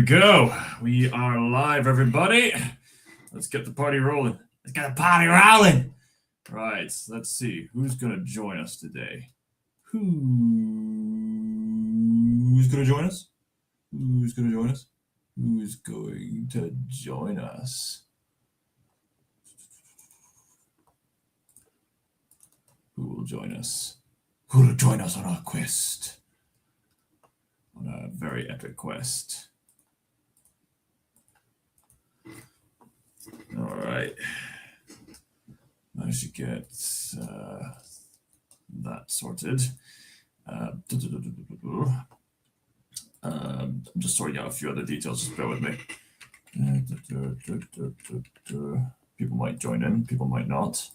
go. We are live, everybody. Let's get the party rolling. Let's get the party rolling. Right, let's see. Who's going to join us today? Who's going to join us? Who's going to join us? Who's going to join us? Who will join us? Who will join us on our quest? On a very epic quest. All right. I should get that sorted. I'm just sorting out a few other details. Just bear with me. People might join in, people might not.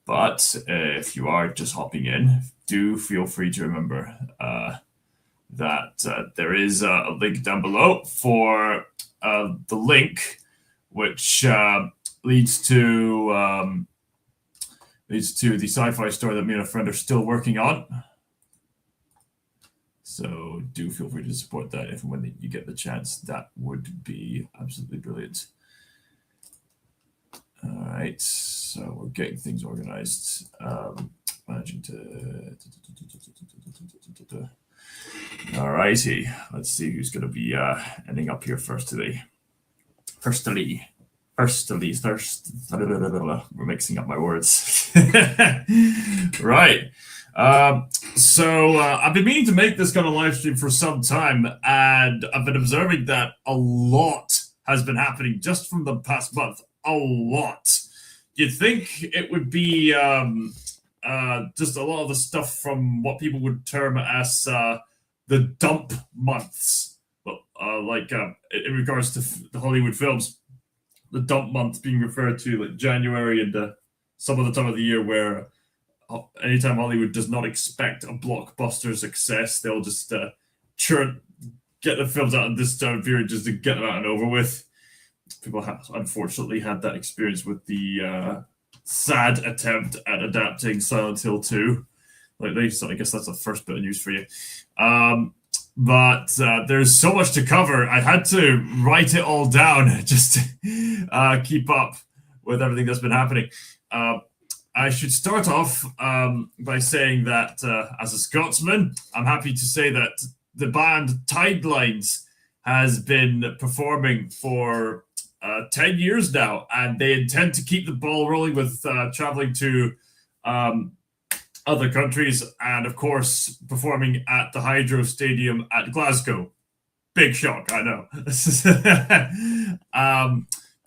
But if you are just hopping in, do feel free to remember that there is a link down below for the link which leads to the sci-fi store that me and a friend are still working on. So do feel free to support that if and when you get the chance. That would be absolutely brilliant. All right, so we're getting things organized. Managing to. All righty, let's see who's going to be ending up here first today. Firstly, we're mixing up my words. Right. So I've been meaning to make this kind of live stream for some time, and I've been observing that a lot has been happening just from the past month. A lot. You'd think it would be just a lot of the stuff from what people would term as the dump months. Well, in regards to the Hollywood films, the dump month being referred to like January and some of the time of the year where anytime Hollywood does not expect a blockbuster success, they'll just get the films out in this time period just to get them out and over with. People have unfortunately had that experience with the sad attempt at adapting Silent Hill 2 lately, so I guess that's the first bit of news for you. But there's so much to cover. I had to write it all down just to keep up with everything that's been happening. I should start off by saying that as a Scotsman, I'm happy to say that the band Tidelines has been performing for 10 years now, and they intend to keep the ball rolling with traveling to other countries and, of course, performing at the Hydro Stadium at Glasgow. Big shock, I know.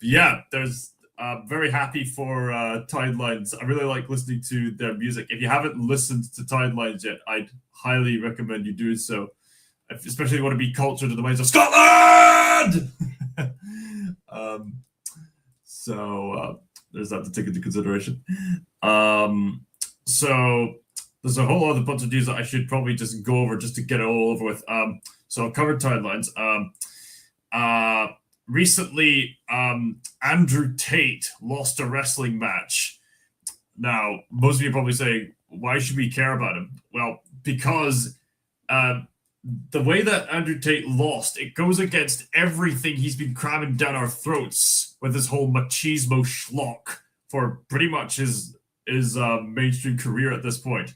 Yeah, there's very happy for Tidelines. I really like listening to their music. If you haven't listened to Tidelines yet, I'd highly recommend you do so, especially if you want to be cultured in the ways of Scotland! So there's that to take into consideration. So there's a whole other bunch of news that I should probably just go over just to get it all over with. So I've covered Tidelines. Recently, Andrew Tate lost a wrestling match. Now, most of you probably say, why should we care about him? Well, because the way that Andrew Tate lost, it goes against everything he's been cramming down our throats with this whole machismo schlock for pretty much his mainstream career at this point.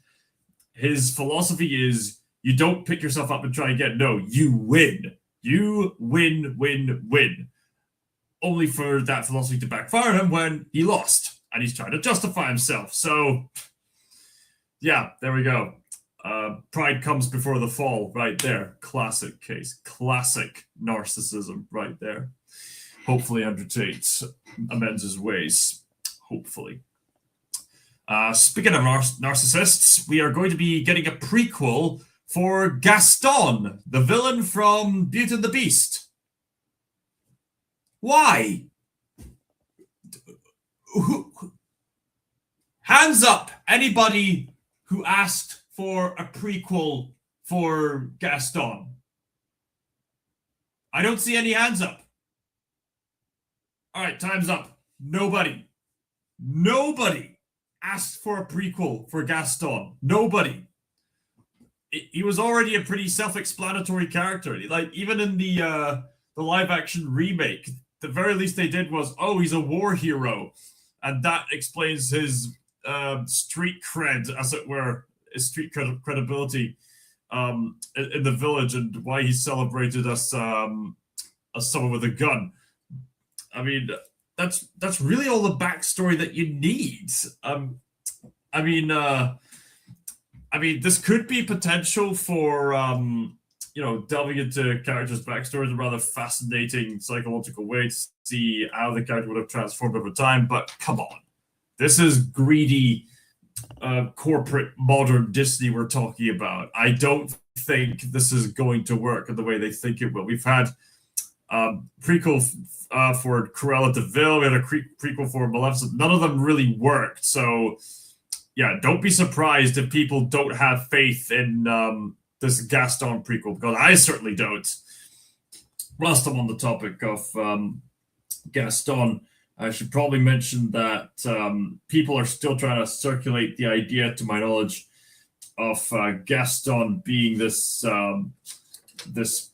His philosophy is you don't pick yourself up and try again. No, you win. You win. Only for that philosophy to backfire him when he lost. And he's trying to justify himself. So, yeah, there we go. Pride comes before the fall, right there. Classic case. Classic narcissism right there. Hopefully Andrew Tate amends his ways. Hopefully. Speaking of narcissists, we are going to be getting a prequel for Gaston, the villain from Beauty and the Beast. Why? Hands up, anybody who asked for a prequel for Gaston. I don't see any hands up. All right, time's up. Nobody asked for a prequel for Gaston. Nobody. He was already a pretty self-explanatory character. Like, even in the the live action remake. The very least they did was, oh, he's a war hero, and that explains his street cred, as it were, his street credibility in the village, and why he's celebrated as someone with a gun. I mean, that's really all the backstory that you need. I mean, this could be potential for delving into characters' backstories in a rather fascinating psychological way to see how the character would have transformed over time. But come on, this is greedy corporate modern Disney we're talking about. I don't think this is going to work in the way they think it will. We've had prequel for Cruella de Vil. We had a prequel for Maleficent. None of them really worked. So, yeah, don't be surprised if people don't have faith in this Gaston prequel, because I certainly don't. Whilst I'm on the topic of Gaston, I should probably mention that people are still trying to circulate the idea, to my knowledge, of Gaston being this this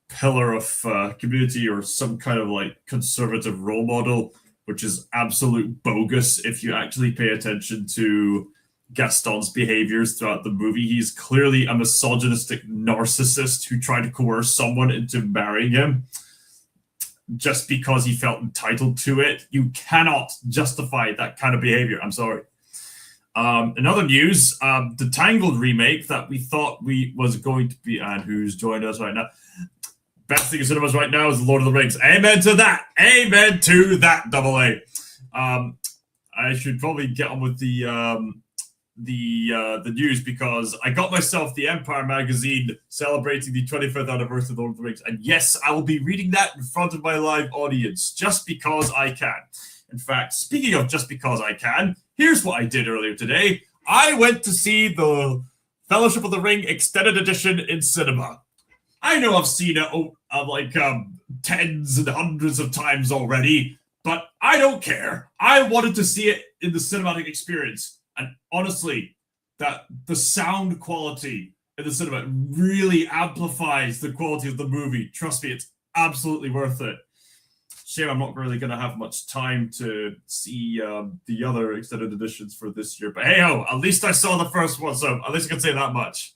pillar of community, or some kind of like conservative role model, which is absolute bogus if you actually pay attention to Gaston's behaviors throughout the movie. He's clearly a misogynistic narcissist who tried to coerce someone into marrying him just because he felt entitled to it. You cannot justify that kind of behavior. I'm sorry. In other news, the Tangled remake that we thought was going to be, and who's joined us right now, best thing in cinemas right now is Lord of the Rings. Amen to that. Amen to that. Double A. I should probably get on with the news, because I got myself the Empire magazine celebrating the 25th anniversary of Lord of the Rings, and yes, I will be reading that in front of my live audience just because I can. In fact, speaking of just because I can, here's what I did earlier today. I went to see the Fellowship of the Ring extended edition in cinema. I know I've seen it tens and hundreds of times already, but I don't care. I wanted to see it in the cinematic experience. And honestly, that the sound quality in the cinema really amplifies the quality of the movie. Trust me, it's absolutely worth it. Shame I'm not really going to have much time to see the other extended editions for this year. But hey-ho, at least I saw the first one, so at least I can say that much.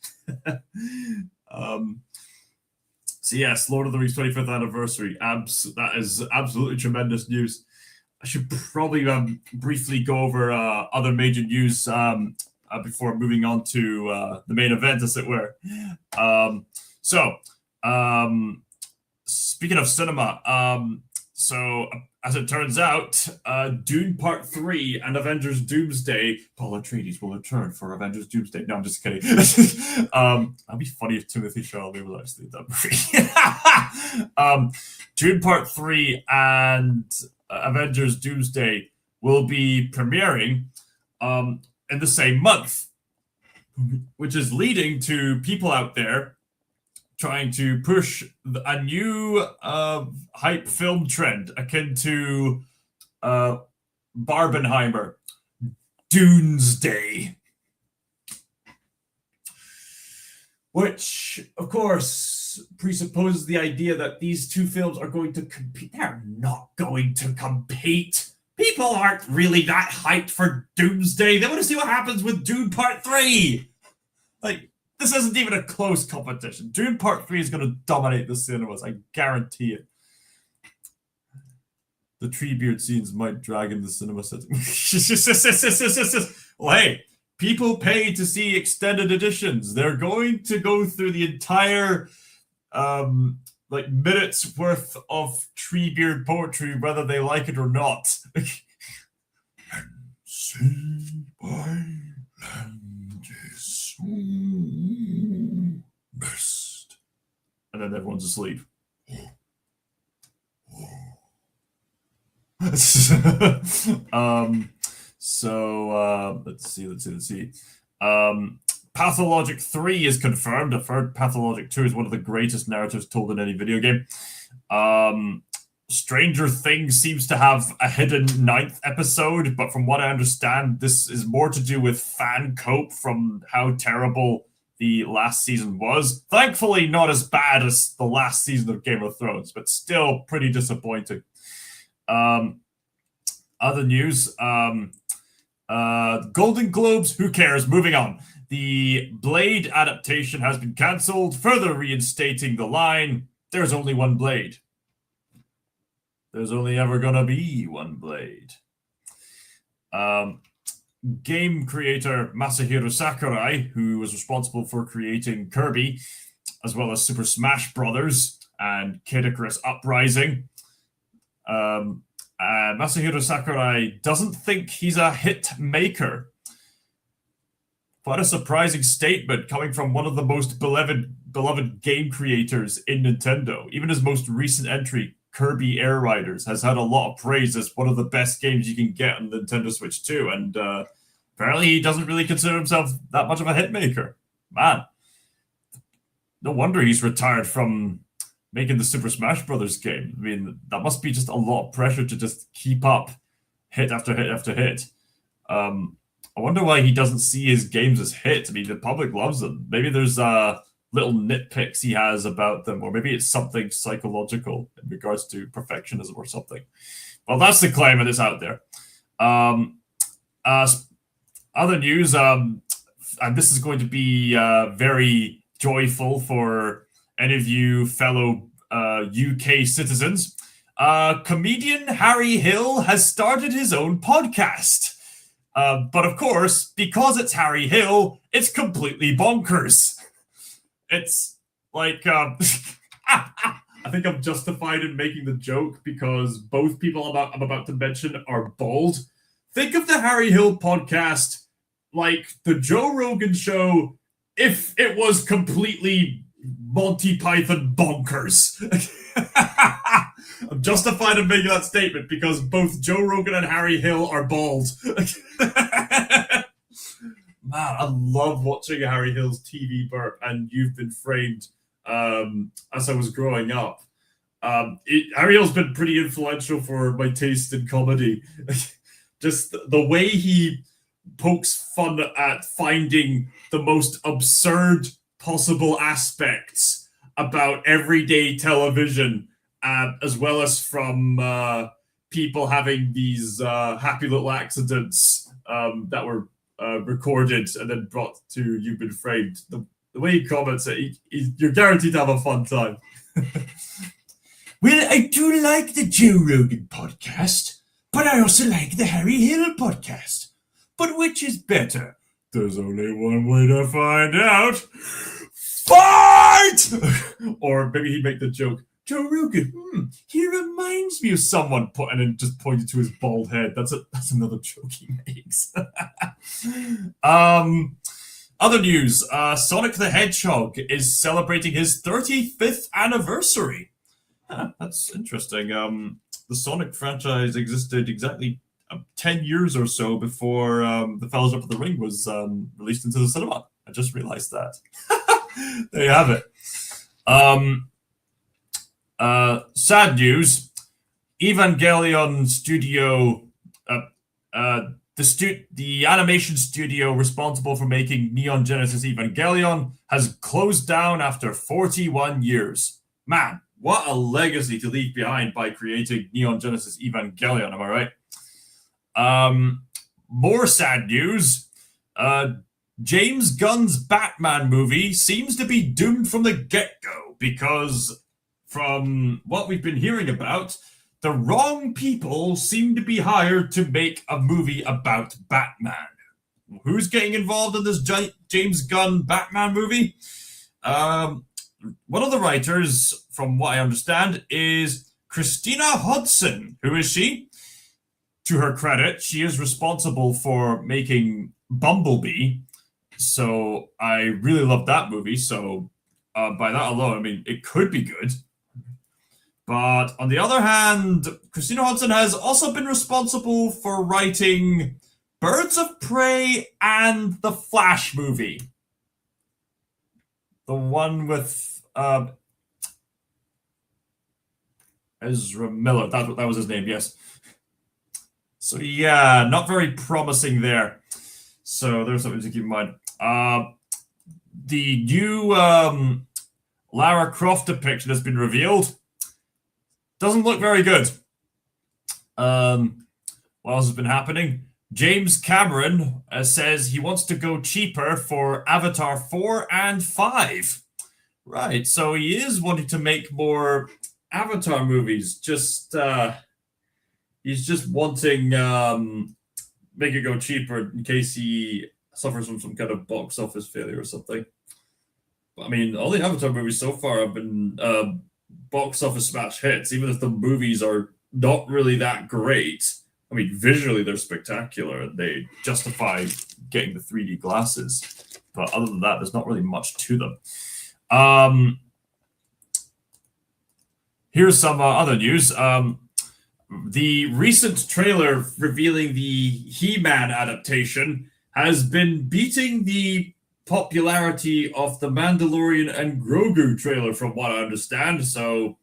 So yes, Lord of the Rings 25th anniversary. That is absolutely tremendous news. I should probably briefly go over other major news before moving on to the main event, as it were. Speaking of cinema, as it turns out, Dune Part 3 and Avengers Doomsday, Paul Atreides will return for Avengers Doomsday. No, I'm just kidding. That'd be funny if Timothy Chalamet was actually in that movie. Dune Part 3 and Avengers Doomsday will be premiering in the same month, which is leading to people out there trying to push a new hype film trend akin to Barbenheimer, Doomsday, which, of course, presupposes the idea that these two films are going to compete. They're not going to compete. People aren't really that hyped for Doomsday. They want to see what happens with Dune Part 3. Like, this isn't even a close competition. Dune Part 3 is going to dominate the cinemas. I guarantee it. The Treebeard scenes might drag in the cinema setting. Well, hey, people pay to see extended editions. They're going to go through the entire minutes worth of Treebeard poetry, whether they like it or not. And see by land is best. And then everyone's asleep. Let's see. Pathologic 3 is confirmed. I've heard Pathologic 2 is one of the greatest narratives told in any video game. Stranger Things seems to have a hidden 9th episode, but from what I understand, this is more to do with fan cope from how terrible the last season was. Thankfully, not as bad as the last season of Game of Thrones, but still pretty disappointing. Other news, Golden Globes, who cares? Moving on. The Blade adaptation has been cancelled, further reinstating the line, there's only one Blade. There's only ever gonna be one Blade. Game creator Masahiro Sakurai, who was responsible for creating Kirby, as well as Super Smash Bros. And Kid Icarus Uprising. Masahiro Sakurai doesn't think he's a hit maker. Quite a surprising statement coming from one of the most beloved game creators in Nintendo. Even his most recent entry, Kirby Air Riders, has had a lot of praise as one of the best games you can get on Nintendo Switch 2, and apparently he doesn't really consider himself that much of a hitmaker. Man, no wonder he's retired from making the Super Smash Brothers game. I mean, that must be just a lot of pressure to just keep up hit after hit after hit. I wonder why he doesn't see his games as hits. I mean, the public loves them. Maybe there's little nitpicks he has about them, or maybe it's something psychological in regards to perfectionism or something. Well, that's the claim, and it's out there. Other news, and this is going to be very joyful for any of you fellow UK citizens. Comedian Harry Hill has started his own podcast. But of course, because it's Harry Hill, it's completely bonkers. It's like, I think I'm justified in making the joke because both people I'm about to mention are bald. Think of the Harry Hill podcast like the Joe Rogan show if it was completely Monty Python bonkers. I'm justified in making that statement because both Joe Rogan and Harry Hill are bald. Man, I love watching Harry Hill's TV burp and You've Been Framed as I was growing up. Harry Hill's been pretty influential for my taste in comedy. Just the way he pokes fun at finding the most absurd possible aspects about everyday television, as well as from people having these happy little accidents that were recorded and then brought to You've Been Framed. The way he comments it, you're guaranteed to have a fun time. Well, I do like the Joe Rogan podcast, but I also like the Harry Hill podcast. But which is better? There's only one way to find out. Fight! Or maybe he'd make the joke, Joe Rogan, he reminds me of someone, and then just pointed to his bald head. That's another joke he makes. Other news, Sonic the Hedgehog is celebrating his 35th anniversary. That's interesting. The Sonic franchise existed exactly 10 years or so before The Fellowship of the Ring was released into the cinema. I just realized that. There you have it. Sad news. Evangelion Studio, the animation studio responsible for making Neon Genesis Evangelion, has closed down after 41 years. Man, what a legacy to leave behind by creating Neon Genesis Evangelion, am I right? More sad news. James Gunn's Batman movie seems to be doomed from the get-go because from what we've been hearing about, the wrong people seem to be hired to make a movie about Batman. Who's getting involved in this James Gunn Batman movie? One of the writers, from what I understand, is Christina Hodson. Who is she? To her credit, she is responsible for making Bumblebee. So I really love that movie. So by that alone, I mean, it could be good. But on the other hand, Christina Hodson has also been responsible for writing Birds of Prey and the Flash movie. The one with Ezra Miller. That was his name, yes. So yeah, not very promising there. So there's something to keep in mind. the new Lara Croft depiction has been revealed. Doesn't look very good. What else has been happening? James Cameron says he wants to go cheaper for Avatar 4 and 5. Right, so he is wanting to make more Avatar movies. He's just wanting make it go cheaper in case he suffers from some kind of box office failure or something. I mean, all the Avatar movies so far have been box office smash hits, even if the movies are not really that great. I mean, visually they're spectacular and they justify getting the 3D glasses. But other than that, there's not really much to them. Here's some other news. The recent trailer revealing the He-Man adaptation has been beating the popularity of the Mandalorian and Grogu trailer, from what I understand. So,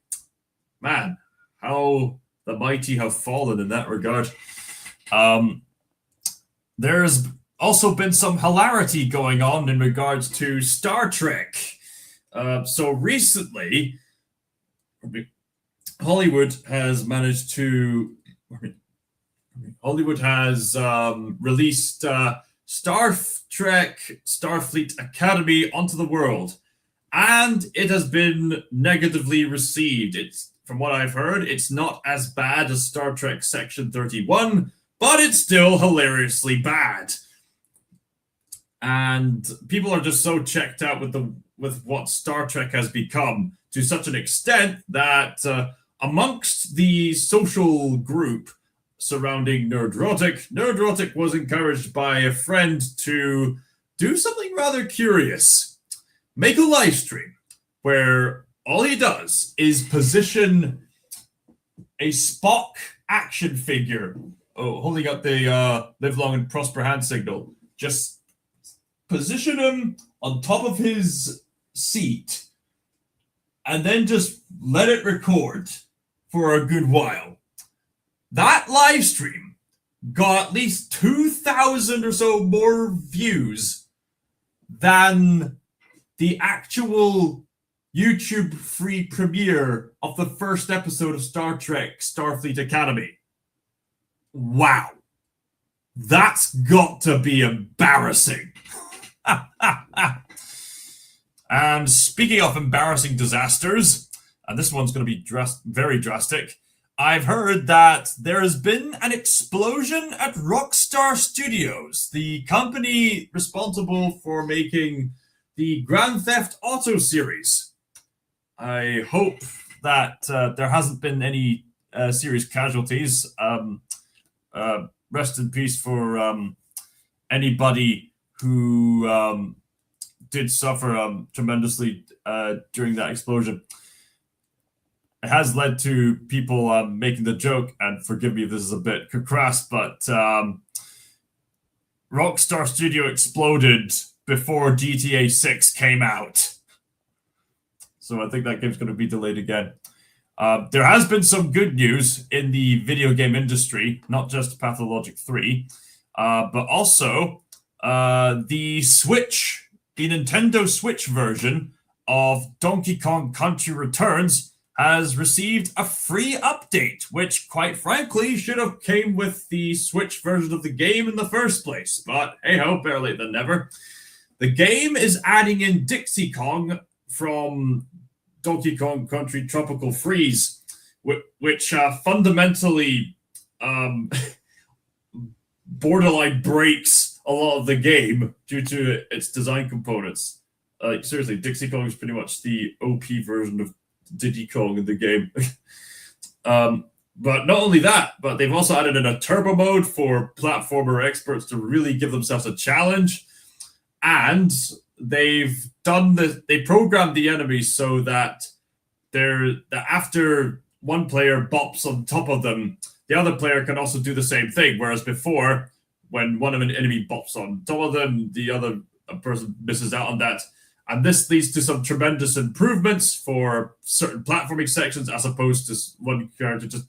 man, how the mighty have fallen in that regard. There's also been some hilarity going on in regards to Star Trek. So recently, Hollywood has released Star Trek Starfleet Academy onto the world, and it has been negatively received. From what I've heard, it's not as bad as Star Trek Section 31, but it's still hilariously bad. And people are just so checked out with what Star Trek has become, to such an extent that amongst the social group surrounding Nerdrotic was encouraged by a friend to do something rather curious. Make a live stream where all he does is position a Spock action figure, holding up the live long and prosper hand signal. Just position him on top of his seat and then just let it record for a good while. That live stream got at least 2,000 or so more views than the actual YouTube free premiere of the first episode of Star Trek Starfleet Academy. Wow. That's got to be embarrassing. And speaking of embarrassing disasters, and this one's going to be very drastic, I've heard that there has been an explosion at Rockstar Studios, the company responsible for making the Grand Theft Auto series. I hope that there hasn't been any serious casualties. Rest in peace for anybody who did suffer tremendously during that explosion. It has led to people making the joke, and forgive me if this is a bit crass, but Rockstar Studio exploded before GTA 6 came out. So I think that game's going to be delayed again. There has been some good news in the video game industry, not just Pathologic 3, but also the Nintendo Switch version of Donkey Kong Country Returns has received a free update, which, quite frankly, should have came with the Switch version of the game in the first place. But hey-ho, better late than never. The game is adding in Dixie Kong from Donkey Kong Country Tropical Freeze, which fundamentally borderline breaks a lot of the game due to its design components. Seriously, Dixie Kong is pretty much the OP version of Diddy Kong in the game. But not only that, but they've also added in a turbo mode for platformer experts to really give themselves a challenge. And they programmed the enemies so that after one player bops on top of them, the other player can also do the same thing. Whereas before, when one of an enemy bops on top of them, the other person misses out on that. And this leads to some tremendous improvements for certain platforming sections, as opposed to one character just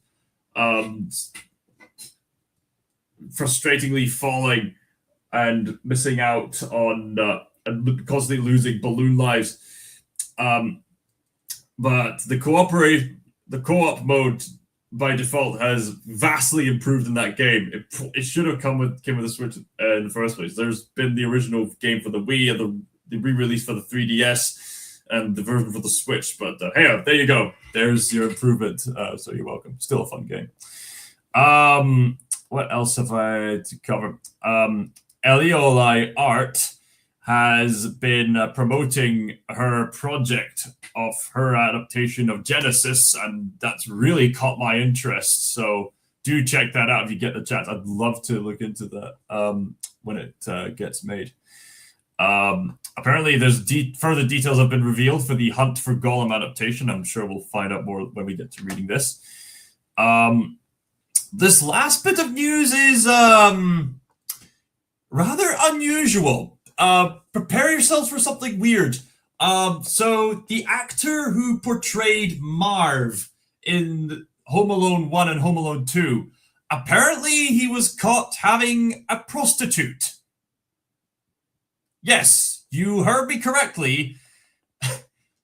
frustratingly falling and missing out on and constantly losing balloon lives. But the co-op mode by default has vastly improved in that game. It should have came with the Switch in the first place. There's been the original game for the Wii and the re-release for the 3DS and the version for the Switch. But hey, there you go. There's your improvement. So you're welcome. Still a fun game. What else have I to cover? Elioli Art has been promoting her project of her adaptation of Genesis, and that's really caught my interest. So do check that out if you get the chance. I'd love to look into that when it gets made. Apparently, there's further details have been revealed for the Hunt for Golem adaptation. I'm sure we'll find out more when we get to reading this. This last bit of news is rather unusual. Prepare yourselves for something weird. So the actor who portrayed Marv in Home Alone 1 and Home Alone 2, apparently he was caught having a prostitute. Yes, you heard me correctly.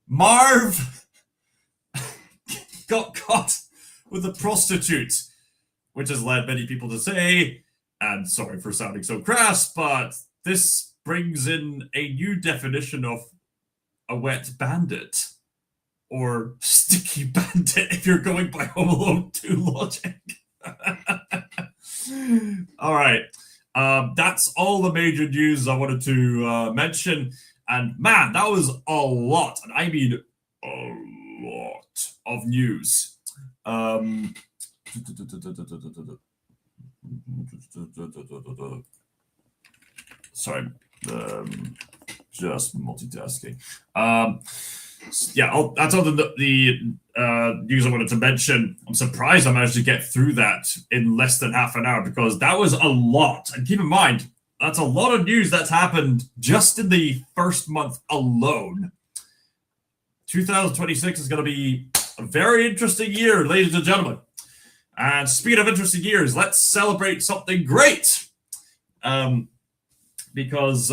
Marv got caught with a prostitute, which has led many people to say, and sorry for sounding so crass, but this brings in a new definition of a wet bandit, or sticky bandit if you're going by Home Alone 2 logic. All right. That's all the major news I wanted to mention. And man, that was a lot. And I mean a lot of news. Sorry. Just multitasking. Yeah, that's all the news I wanted to mention. I'm surprised I managed to get through that in less than half an hour because that was a lot. And keep in mind, that's a lot of news that's happened just in the first month alone. 2026 is going to be a very interesting year, ladies and gentlemen. And speaking of interesting years, let's celebrate something great. Because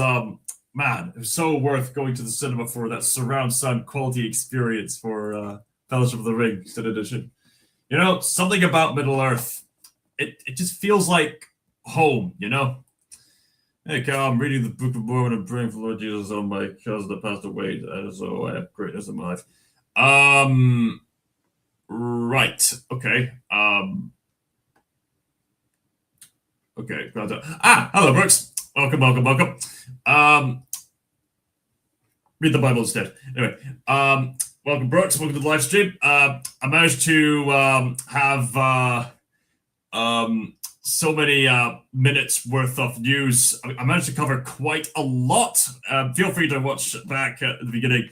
man, it was so worth going to the cinema for that surround sound quality experience for Fellowship of the Ring Extended Edition. You know, something about Middle Earth, it just feels like home, you know? Hey, Cal, I'm reading the Book of Mormon and praying for Lord Jesus on my cousin that passed away, so I have greatness in my life. Right, okay. Okay, hello, Brooks. Welcome. Read the Bible instead. Anyway, welcome, Brooks. Welcome to the live stream. I managed to have so many minutes worth of news. I managed to cover quite a lot. Feel free to watch back at the beginning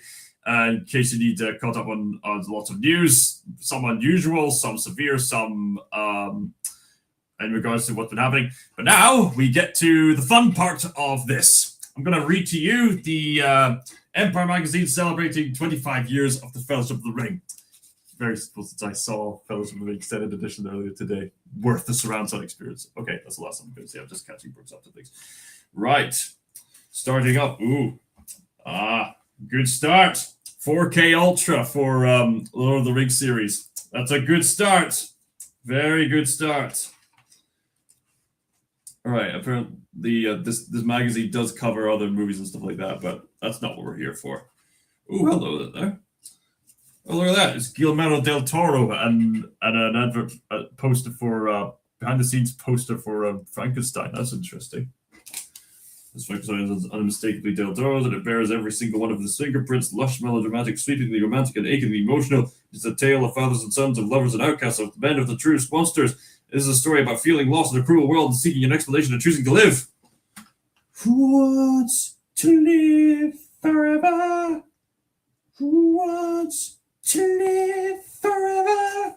in case you need to caught up on lots of news. Some unusual, some severe, some in regards to what's been happening. But now we get to the fun part of this. I'm going to read to you the Empire magazine celebrating 25 years of the Fellowship of the Ring. Very simple since I saw Fellowship of the Ring Extended Edition earlier today. Worth the surround sound experience. Okay, that's the last I'm going to say. I'm just catching Brooks up to things. Right. Starting up. Good start. 4K Ultra for Lord of the Rings series. That's a good start. Very good start. All right, apparently this magazine does cover other movies and stuff like that, but that's not what we're here for. Oh, hello there. Oh, look at that. It's Guillermo del Toro and an advert poster for behind-the-scenes poster for Frankenstein. That's interesting. This Frankenstein is unmistakably del Toro's, and it bears every single one of his fingerprints. Lush, melodramatic, sweepingly romantic, and achingly emotional. It's a tale of fathers and sons, of lovers and outcasts, of men of the truest monsters. This is a story about feeling lost in a cruel world and seeking an explanation and choosing to live. Who wants to live forever? Who wants to live forever?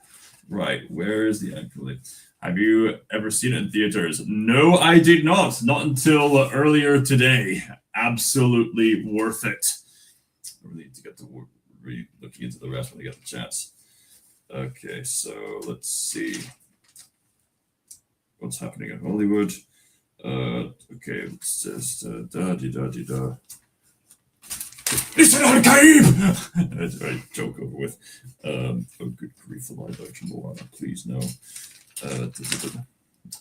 Right, where is the actually? Have you ever seen it in theaters? No, I did not. Not until earlier today. Absolutely worth it. I really need to get to work, looking into the rest when I get the chance. Okay, so let's see. What's happening in Hollywood? Okay, it's just da-di-da-di-da. Listen on, Gabe! That's right, joke over with. Oh, good grief, the live action Moana, please no.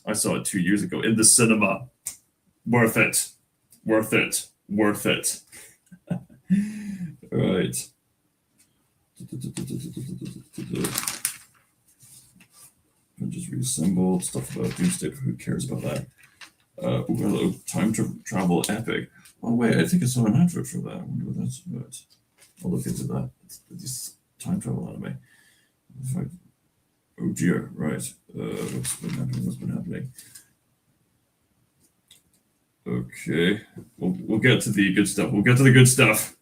I saw it 2 years ago in the cinema. Worth it. Worth it. Worth it. Right. Just reassembled stuff about Doomsday. Who cares about that? Hello, time travel epic. Oh wait, I think I saw an advert for that. I wonder what that's about. I'll look into that. It's time travel anime. Oh dear, right. What's been happening? What's been happening? Okay, we'll get to the good stuff. We'll get to the good stuff.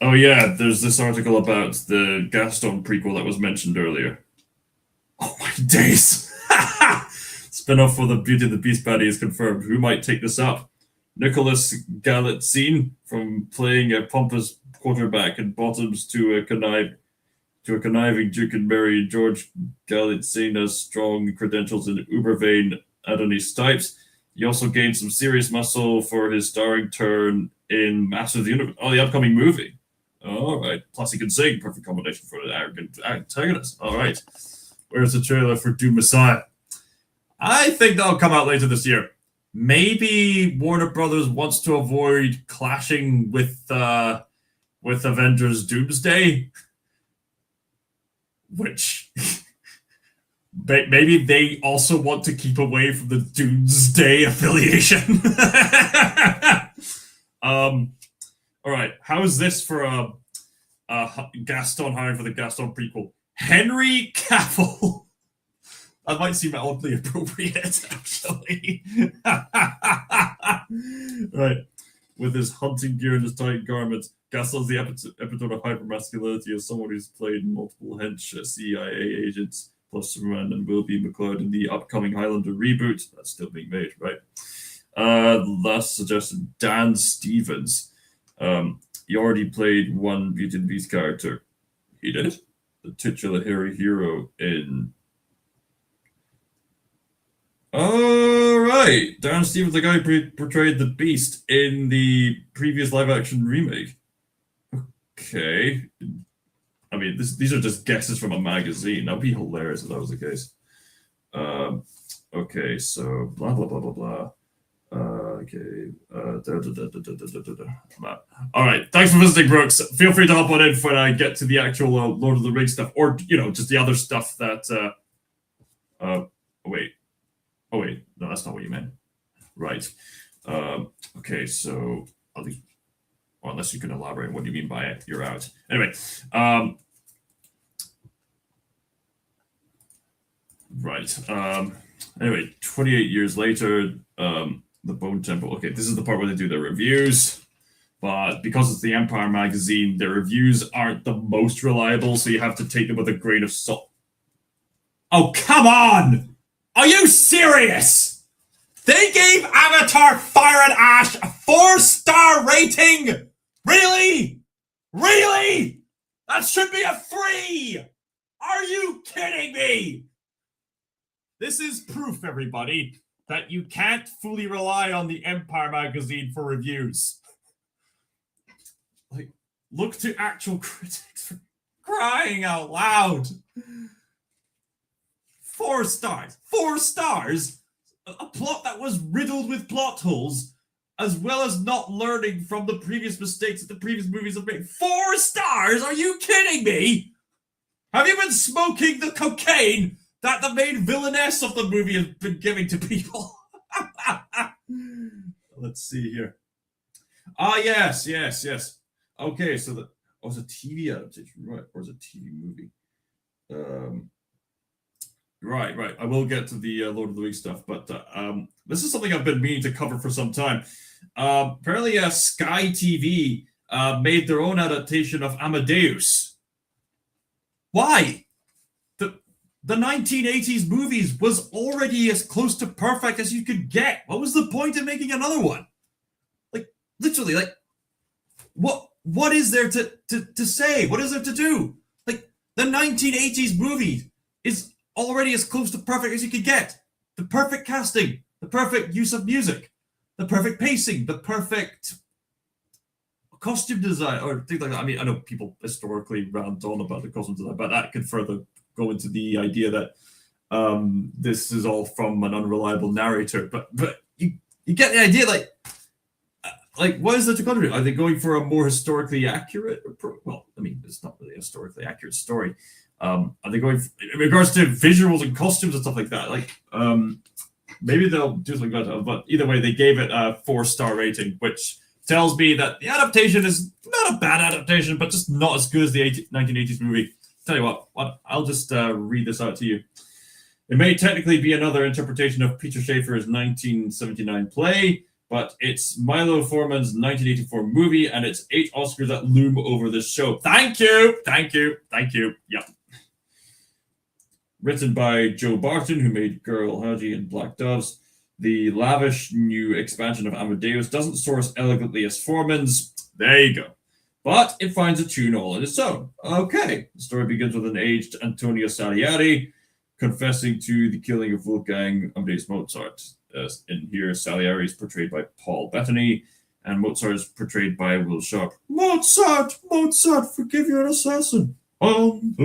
Oh yeah, there's this article about the Gaston prequel that was mentioned earlier. Oh my days! Spin-off for the Beauty and the Beast baddie is confirmed. Who might take this up? Nicholas Galitzine, from playing a pompous quarterback and bottoms to a conniving Duke and Mary. George Galitzine has strong credentials in uber vein Adonis Stipes. He also gained some serious muscle for his starring turn in Masters of the Universe. Oh, the upcoming movie. All right. Plus, he can sing. Perfect combination for an arrogant antagonist. All right. Where's the trailer for Doom Messiah? I think that'll come out later this year. Maybe Warner Brothers wants to avoid clashing with Avengers Doomsday, which maybe they also want to keep away from the Doomsday affiliation. All right, how is this for Gaston hiring for the Gaston prequel? Henry Cavill. That might seem oddly appropriate, actually. Right. With his hunting gear and his tight garments, Gaston's the epitome of hypermasculinity as someone who's played multiple hench CIA agents, plus Superman, and will be McLeod in the upcoming Highlander reboot. That's still being made, right? Last suggestion, Dan Stevens. He already played one Beauty and the Beast character. He did? The titular hairy hero in... All right, Darren Stevens, the guy who portrayed the Beast in the previous live-action remake. Okay, I mean, these are just guesses from a magazine. That'd be hilarious if that was the case. Okay, so blah blah blah blah blah. Okay. All right. Thanks for visiting, Brooks. Feel free to hop on in when I get to the actual Lord of the Rings stuff, or just the other stuff that. Wait. Oh wait, no, that's not what you meant. Right. Okay, so I'll leave. Well, unless you can elaborate on what you mean by it, you're out. Anyway. Right. Anyway, 28 years later, the Bone Temple. Okay, this is the part where they do their reviews. But because it's the Empire magazine, their reviews aren't the most reliable, so you have to take them with a grain of salt. Oh, come on! Are you serious? They gave Avatar Fire and Ash a 4-star rating? Really? Really? That should be a 3! Are you kidding me? This is proof, everybody, that you can't fully rely on the Empire magazine for reviews. Like, look to actual critics for crying out loud. 4 stars. 4 stars? A plot that was riddled with plot holes, as well as not learning from the previous mistakes that the previous movies have made. 4 stars? Are you kidding me? Have you been smoking the cocaine that the main villainess of the movie has been giving to people? Let's see here. Yes. Okay, so that was a TV adaptation, right? Or is it a TV movie? Right. I will get to the Lord of the Rings stuff, but this is something I've been meaning to cover for some time. Apparently, Sky TV made their own adaptation of Amadeus. Why? The 1980s movies was already as close to perfect as you could get. What was the point of making another one? Like, literally, like, what is there to say? What is there to do? Like, the 1980s movie is already as close to perfect as you could get. The perfect casting, the perfect use of music, the perfect pacing, the perfect costume design or things like that. I mean, I know people historically rant on about the costume design, but that could further go into the idea that this is all from an unreliable narrator. But you get the idea, like what is the technology? Are they going for a more historically accurate approach? Well, I mean, it's not really a historically accurate story. Are they going in regards to visuals and costumes and stuff like that? Like, maybe they'll do something better. But either way, they gave it a 4-star rating, which tells me that the adaptation is not a bad adaptation, but just not as good as the 1980s movie. Tell you what, I'll just read this out to you. It may technically be another interpretation of Peter Shaffer's 1979 play, but it's Milo Forman's 1984 movie, and it's 8 Oscars that loom over this show. Thank you. Yep. Written by Joe Barton, who made Girl, Haji, and Black Doves. The lavish new expansion of Amadeus doesn't source elegantly as Foreman's. There you go. But it finds a tune all on its own. Okay. The story begins with an aged Antonio Salieri confessing to the killing of Wolfgang Amadeus Mozart. In here, Salieri is portrayed by Paul Bettany, and Mozart is portrayed by Will Sharp. Mozart, forgive your assassin. Anyway,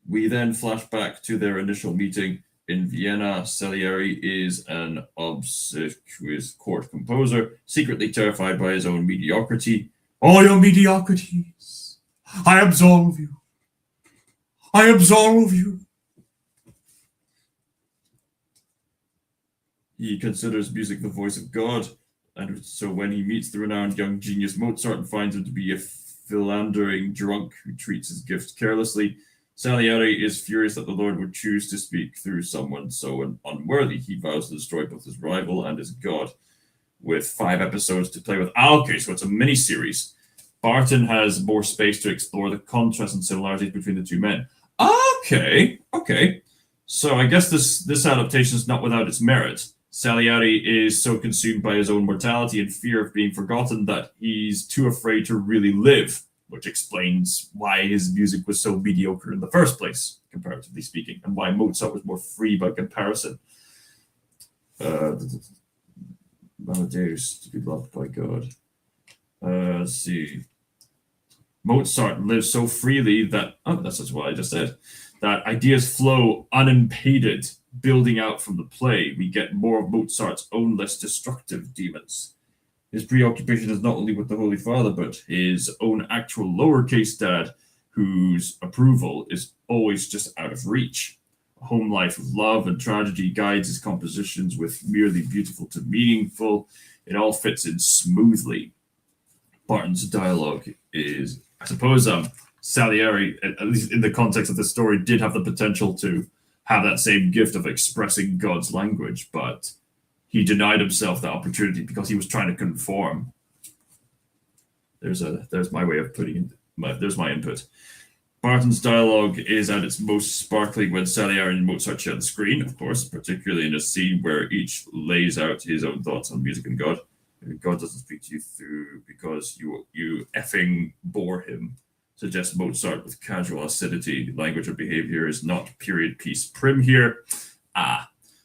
we then flash back to their initial meeting in Vienna. Salieri is an obsequious court composer, secretly terrified by his own mediocrity. All your mediocrities, I absolve you. He considers music the voice of God, and so when he meets the renowned young genius Mozart and finds him to be a philandering drunk who treats his gifts carelessly, Salieri is furious that the Lord would choose to speak through someone so unworthy. He vows to destroy both his rival and his God. With 5 episodes to play with. Okay, so it's a mini-series. Barton has more space to explore the contrasts and similarities between the two men. Okay. So I guess this adaptation is not without its merit. Salieri is so consumed by his own mortality and fear of being forgotten that he's too afraid to really live, which explains why his music was so mediocre in the first place, comparatively speaking, and why Mozart was more free by comparison. Amadeus to be loved by God. Let's see. Mozart lives so freely that, that's just what I just said, that ideas flow unimpeded, building out from the play. We get more of Mozart's own less destructive demons. His preoccupation is not only with the Holy Father, but his own actual lowercase dad, whose approval is always just out of reach. A home life of love and tragedy guides his compositions with merely beautiful to meaningful. It all fits in smoothly. Barton's dialogue is, I suppose, Salieri, at least in the context of the story, did have the potential to have that same gift of expressing God's language, but he denied himself that opportunity because he was trying to conform. There's my way of putting in there's my input. Barton's dialogue is at its most sparkling when Salieri and Mozart share the screen, of course, particularly in a scene where each lays out his own thoughts on music and God. God doesn't speak to you through because you effing bore him, suggests Mozart with casual acidity. Language or behavior is not period piece prim here.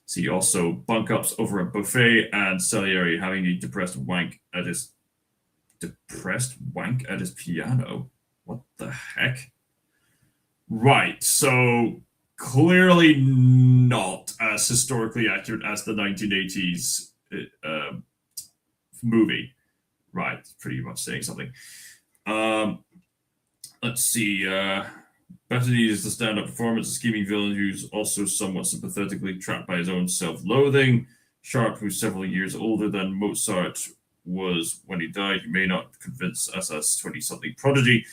See also bunk ups over a buffet and Salieri having a depressed wank at his piano. What the heck? Right, so clearly not as historically accurate as the 1980s movie. Right, pretty much saying something. Let's see. Bettany is the stand-up performance, a scheming villain who's also somewhat sympathetically trapped by his own self-loathing. Sharp, who's several years older than Mozart was when he died, he may not convince us as 20-something prodigy,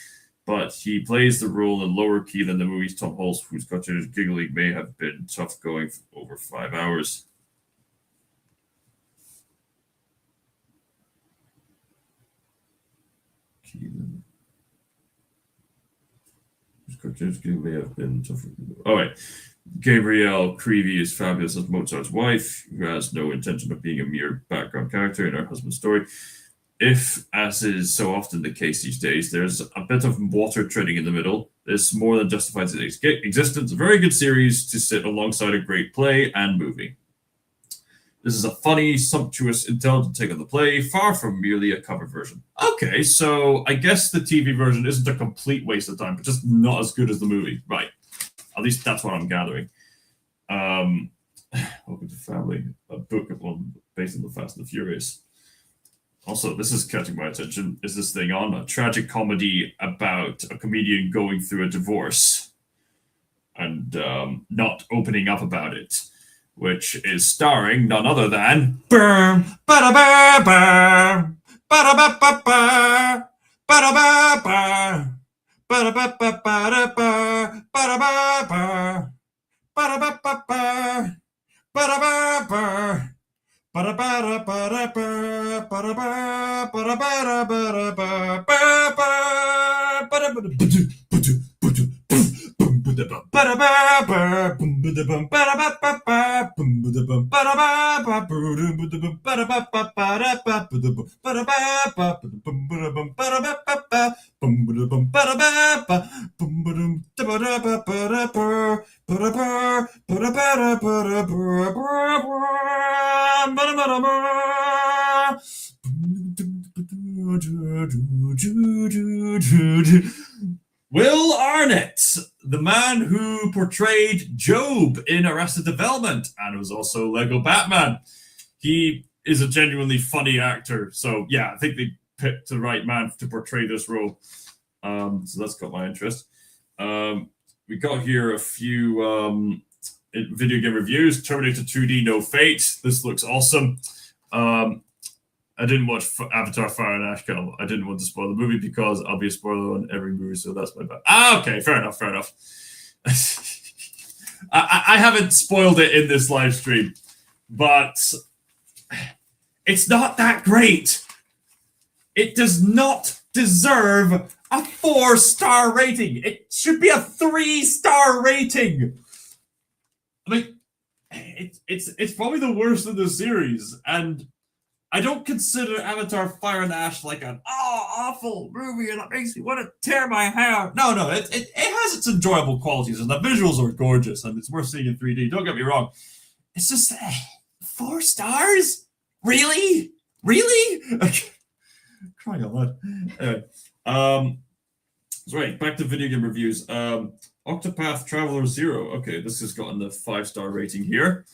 but he plays the role in lower key than the movie's Tom Hulce, whose cartoonish giggling may have been tough going for over 5 hours. Keelan. Whose cartoonish giggling may have been tough. All right. Gabrielle Creevy is fabulous as Mozart's wife, who has no intention of being a mere background character in her husband's story. If, as is so often the case these days, there's a bit of water treading in the middle, This more than justifies its existence. A very good series to sit alongside a great play and movie. This is a funny, sumptuous, intelligent take on the play, far from merely a cover version. Okay, so I guess the TV version isn't a complete waste of time, but just not as good as the movie. Right. At least that's what I'm gathering. Welcome to Family, a book based on the Fast and the Furious. Also, this is catching my attention. Is this thing on? A tragic comedy about a comedian going through a divorce and not opening up about it, which is starring none other than Will Arnett, the man who portrayed Job in Arrested Development and was also Lego Batman. He is a genuinely funny actor. So, yeah, I think they picked the right man to portray this role. So that's got my interest. We got here a few video game reviews. Terminator 2D No Fate. This looks awesome. I didn't watch Avatar Fire and Ash. I didn't want to spoil the movie because I'll be a spoiler on every movie, so that's my bad. Okay, fair enough. I haven't spoiled it in this live stream, but it's not that great. It does not deserve a 4-star rating. It should be a 3-star rating. I mean, it's probably the worst in the series, and I don't consider Avatar Fire and Ash like an awful movie and it makes me want to tear my hair. No, it has its enjoyable qualities and the visuals are gorgeous and it's worth seeing in 3D. Don't get me wrong. It's just 4 stars? Really? Crying out loud. Anyway, right, back to video game reviews. Octopath Traveler 0. Okay, this has gotten the 5-star rating here.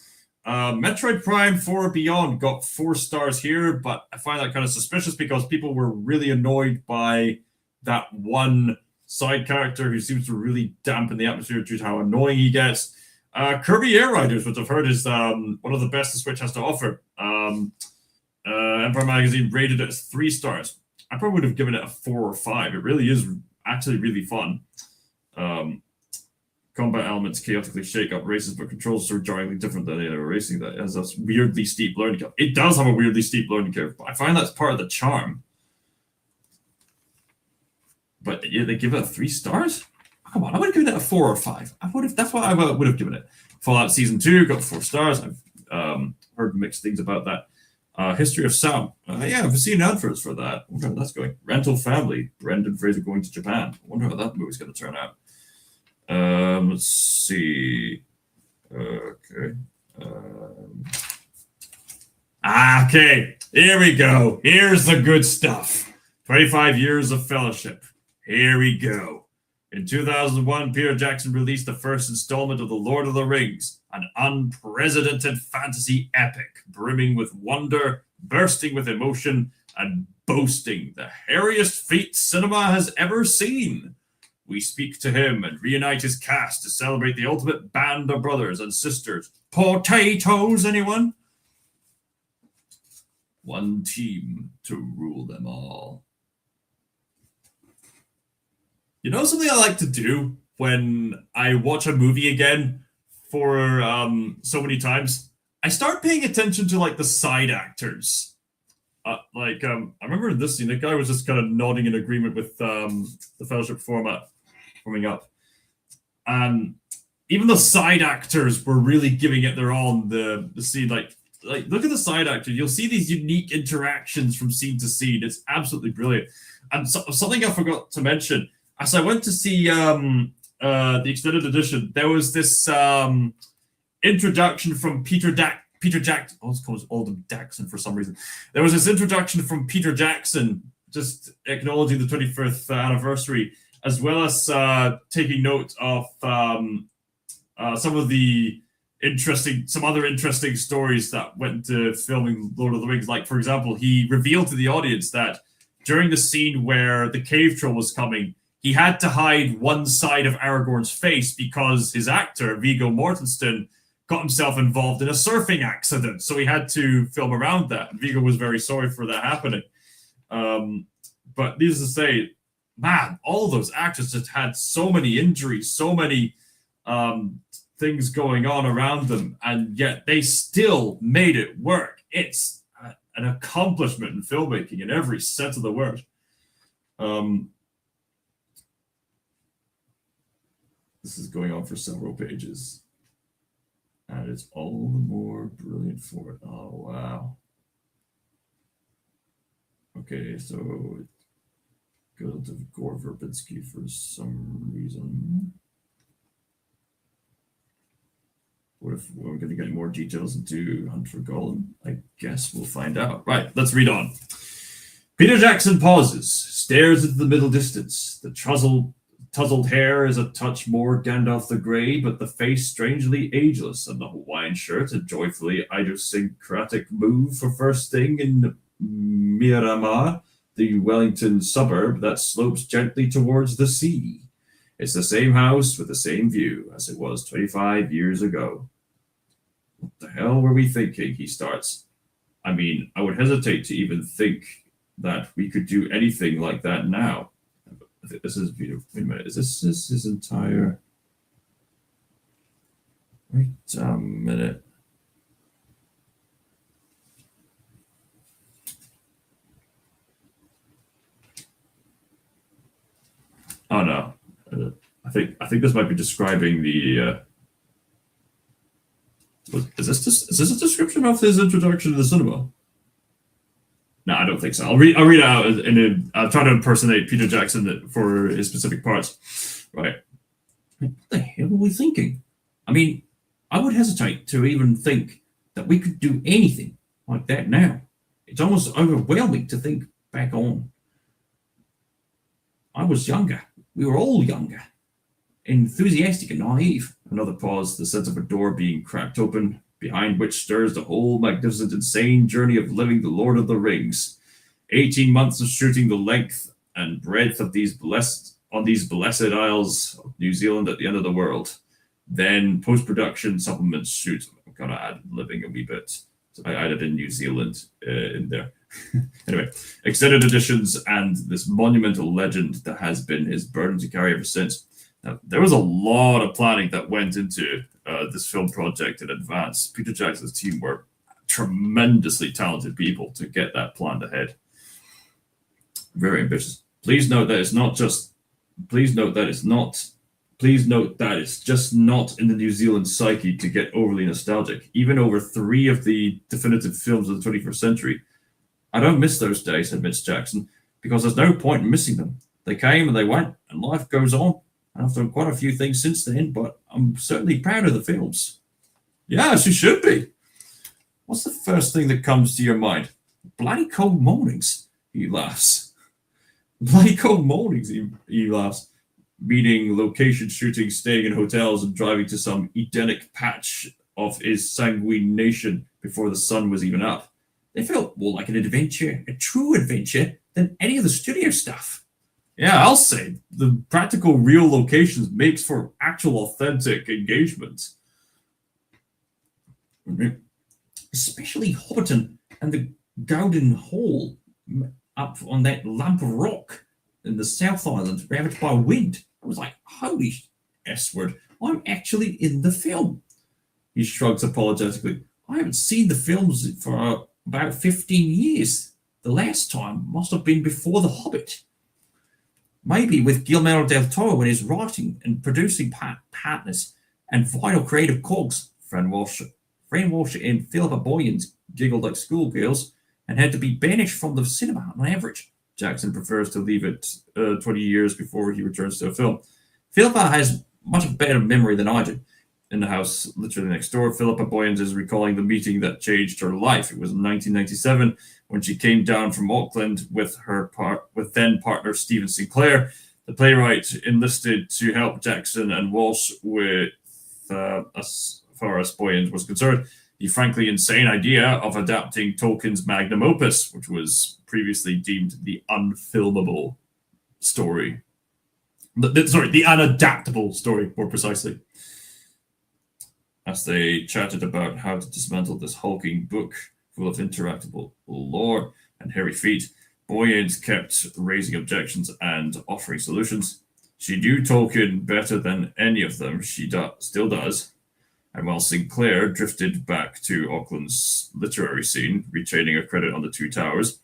Metroid Prime 4 Beyond got 4 stars here, but I find that kind of suspicious because people were really annoyed by that one side character who seems to really dampen the atmosphere due to how annoying he gets. Kirby Air Riders, which I've heard is one of the best the Switch has to offer. Empire Magazine rated it as 3 stars. I probably would have given it a 4 or 5. It really is actually really fun. Combat elements chaotically shake up races, but controls are jarringly different than any other racing that has a weirdly steep learning curve. It does have a weirdly steep learning curve, but I find that's part of the charm. But yeah, they give it a 3 stars? Come on, I would have given it a 4 or 5. That's what I would have given it. Fallout Season 2 got 4 stars. I've heard mixed things about that. History of Sound. Yeah, I've seen adverts for that. I wonder how that's going. Rental Family. Brendan Fraser going to Japan. I wonder how that movie's going to turn out. Let's see. Okay. Okay, here we go. Here's the good stuff. 25 Years of Fellowship. Here we go. In 2001, Peter Jackson released the first installment of The Lord of the Rings, an unprecedented fantasy epic, brimming with wonder, bursting with emotion, and boasting the hairiest feat cinema has ever seen. We speak to him and reunite his cast to celebrate the ultimate band of brothers and sisters. Potatoes, anyone? One team to rule them all. You know something I like to do when I watch a movie again for so many times? I start paying attention to like the side actors. I remember in this scene, the guy was just kind of nodding in agreement with the Fellowship format coming up. Even the side actors were really giving it their all in the scene. Like look at the side actor. You'll see these unique interactions from scene to scene. It's absolutely brilliant. And something I forgot to mention, as I went to see the extended edition, there was this introduction from Peter Jackson. I was called Oldham Jackson for some reason. There was this introduction from Peter Jackson, just acknowledging the 25th anniversary, as well as taking note of some other interesting stories that went into filming Lord of the Rings. Like, for example, he revealed to the audience that during the scene where the cave troll was coming, he had to hide one side of Aragorn's face because his actor, Viggo Mortensen, got himself involved in a surfing accident. So he had to film around that. Viggo was very sorry for that happening. But needless to say, man, all those actors just had so many injuries, so many things going on around them, and yet they still made it work. It's an accomplishment in filmmaking in every sense of the word. This is going on for several pages, and it's all the more brilliant for it. Oh, wow. Okay, so go to Gore Verbinski for some reason. What if we're going to get more details into Hunt for Gollum? I guess we'll find out. Right, let's read on. Peter Jackson pauses, stares into the middle distance. The tousled hair is a touch more Gandalf the Grey, but the face strangely ageless, and the Hawaiian shirt a joyfully idiosyncratic move for first thing in Miramar, the Wellington suburb that slopes gently towards the sea. It's the same house with the same view as it was 25 years ago. What the hell were we thinking? He starts. I mean, I would hesitate to even think that we could do anything like that now. This is beautiful. Wait a minute. Is this his entire? Wait a minute. Oh no. I think this might be describing the. Is this a description of his introduction to the cinema? No, I don't think so. I'll read it out, and I'll try to impersonate Peter Jackson for his specific parts. Right. What the hell were we thinking? I mean, I would hesitate to even think that we could do anything like that now. It's almost overwhelming to think back on. I was younger. We were all younger. Enthusiastic and naive. Another pause, the sense of a door being cracked open, behind which stirs the whole magnificent, insane journey of living the Lord of the Rings. 18 months of shooting the length and breadth of these blessed isles of New Zealand at the end of the world. Then post-production supplements shoot. I'm gonna add living a wee bit. So I added in New Zealand in there. Anyway, extended editions and this monumental legend that has been his burden to carry ever since. Now, there was a lot of planning that went into this film project in advance. Peter Jackson's team were tremendously talented people to get that planned ahead. Very ambitious. Please note that it's just not in the New Zealand psyche to get overly nostalgic. Even over 3 of the definitive films of the 21st century. I don't miss those days, admits Jackson, because there's no point in missing them. They came and they went, and life goes on. I've done quite a few things since then, but I'm certainly proud of the films. Yes, you should be. What's the first thing that comes to your mind? Bloody cold mornings, he laughs. Bloody cold mornings, he laughs. Meaning location shooting, staying in hotels, and driving to some Edenic patch of his sanguine nation before the sun was even up. They felt more like an adventure, a true adventure, than any of the studio stuff. Yeah, I'll say the practical real locations makes for actual authentic engagement. Especially Hobbiton and the Gowden Hall up on that lump of rock in the South Island, ravaged by wind. I was like, holy S-word, I'm actually in the film. He shrugs apologetically. I haven't seen the films for about 15 years. The last time must have been before The Hobbit. Maybe with Guillermo del Toro in his writing and producing partners and vital creative cogs, Fran Walsh and Philippa Boyens giggled like schoolgirls and had to be banished from the cinema on average. Jackson prefers to leave it 20 years before he returns to a film. Philippa has much better memory than I do. In the house literally next door, Philippa Boyens is recalling the meeting that changed her life. It was in 1997 when she came down from Auckland with with then partner Stephen Sinclair. The playwright enlisted to help Jackson and Walsh with, as far as Boyens was concerned, the frankly insane idea of adapting Tolkien's magnum opus, which was previously deemed the unfilmable story. Sorry, the unadaptable story, more precisely. As they chatted about how to dismantle this hulking book full of interactable lore and hairy feet, Boyens kept raising objections and offering solutions. She knew Tolkien better than any of them. She still does. And while Sinclair drifted back to Auckland's literary scene, retaining a credit on The Two Towers,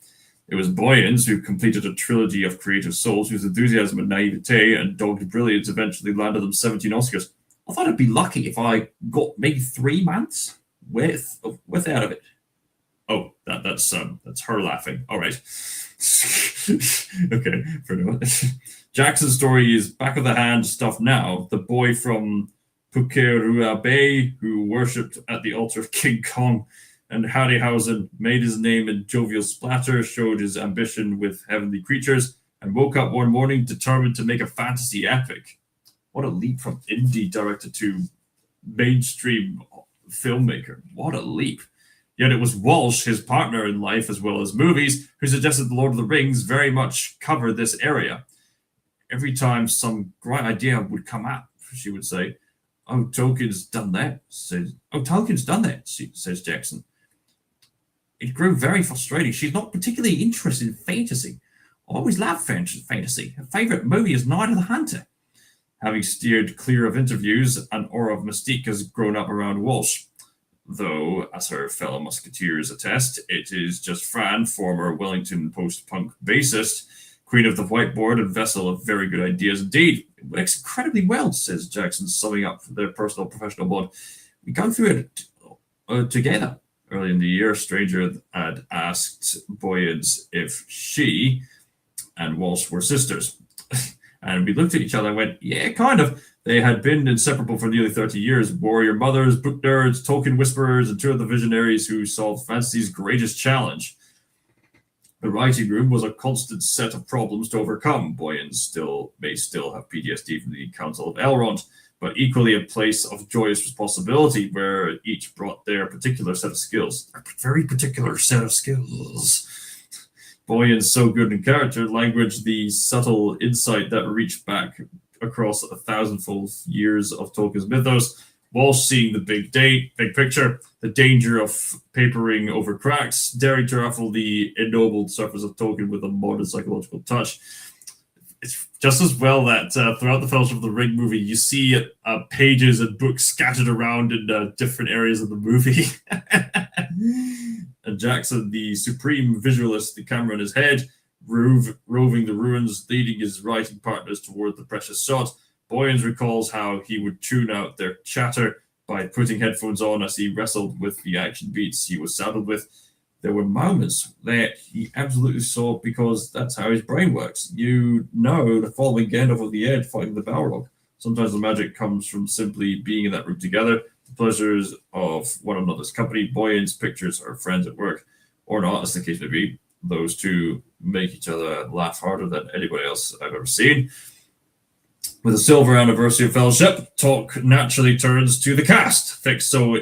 it was Boyens who completed a trilogy of creative souls whose enthusiasm and naivete and dogged brilliance eventually landed them 17 Oscars. I thought I'd be lucky if I got maybe 3 months out of it. Oh, that's her laughing. All right. Okay, fair enough. Jackson's story is back of the hand stuff now. The boy from Pukerua Bay who worshipped at the altar of King Kong and Harryhausen made his name in jovial splatter, showed his ambition with heavenly creatures, and woke up one morning determined to make a fantasy epic. What a leap from indie director to mainstream filmmaker. What a leap. Yet it was Walsh, his partner in life as well as movies, who suggested The Lord of the Rings very much cover this area. Every time some great idea would come up, she would say, "Oh, Tolkien's done that," says Jackson. It grew very frustrating. She's not particularly interested in fantasy. I always loved fantasy. Her favourite movie is Night of the Hunter. Having steered clear of interviews, an aura of mystique has grown up around Walsh. Though, as her fellow musketeers attest, it is just Fran, former Wellington post-punk bassist, queen of the whiteboard and vessel of very good ideas indeed. It works incredibly well, says Jackson, summing up their personal professional bond. We go through it together. Early in the year, a stranger had asked Boyens if she and Walsh were sisters. And we looked at each other and went, yeah, kind of. They had been inseparable for nearly 30 years. Warrior mothers, book nerds, Tolkien whisperers, and two of the visionaries who solved fantasy's greatest challenge. The writing room was a constant set of problems to overcome. Boyens may still have PTSD from the Council of Elrond, but equally a place of joyous responsibility where each brought their particular set of skills. A very particular set of skills. Boyens so good in character, language, the subtle insight that reached back across 1,000-fold years of Tolkien's mythos, while seeing the big picture, the danger of papering over cracks, daring to ruffle the ennobled surface of Tolkien with a modern psychological touch. It's just as well that throughout the Fellowship of the Ring movie, you see pages and books scattered around in different areas of the movie. And Jackson, the supreme visualist, the camera in his head, roving the ruins, leading his writing partners toward the precious shot. Boyens recalls how he would tune out their chatter by putting headphones on as he wrestled with the action beats he was saddled with. There were moments that he absolutely saw because that's how his brain works. You know the following Gandalf of the Edge fighting the Balrog. Sometimes the magic comes from simply being in that room together, the pleasures of one another's company. Boyens pictures her friends at work, or not, as the case may be. Those two make each other laugh harder than anybody else I've ever seen. With the silver anniversary of Fellowship, talk naturally turns to the cast, fixed so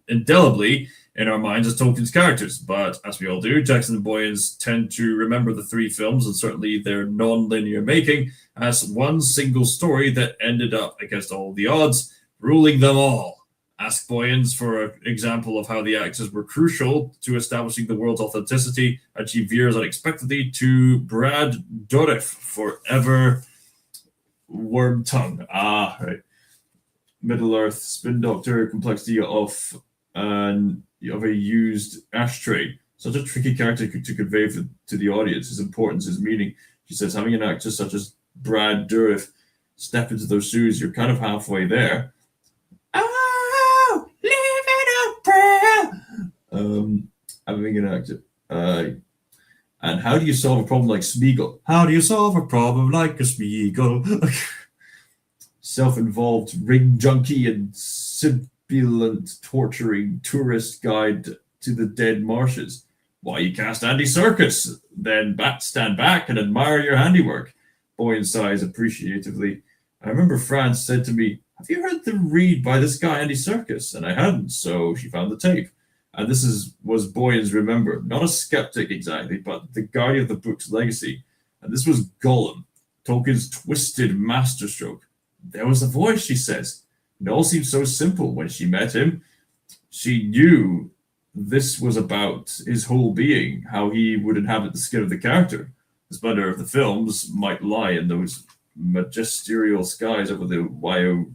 indelibly in our minds as Tolkien's characters. But as we all do, Jackson and Boyens tend to remember the 3 films, and certainly their non-linear making, as one single story that ended up, against all the odds, ruling them all. Ask Boyens for an example of how the actors were crucial to establishing the world's authenticity, and she veers unexpectedly to Brad Dourif, forever Wormtongue. Right. Middle-earth spin doctor, complexity of a used ashtray. Such a tricky character to convey to the audience, his importance, his meaning. She says, having an actor such as Brad Dourif step into those shoes, you're kind of halfway there. Oh, living a prayer. Having an actor. And how do you solve a problem like Smeagol? How do you solve a problem like a Smeagol? Self-involved ring junkie and sibilant torturing tourist guide to the dead marshes. Why you cast Andy Serkis, then stand back and admire your handiwork. Boyan sighs appreciatively. I remember Fran said to me, have you heard the read by this guy Andy Serkis? And I hadn't, so she found the tape. And was Boyan's remember, not a skeptic exactly, but the guardian of the book's legacy. And this was Gollum, Tolkien's twisted masterstroke. There was a voice, she says. It all seemed so simple when she met him. She knew this was about his whole being, how he would inhabit the skin of the character. The splendor of the films might lie in those magisterial skies over the Waio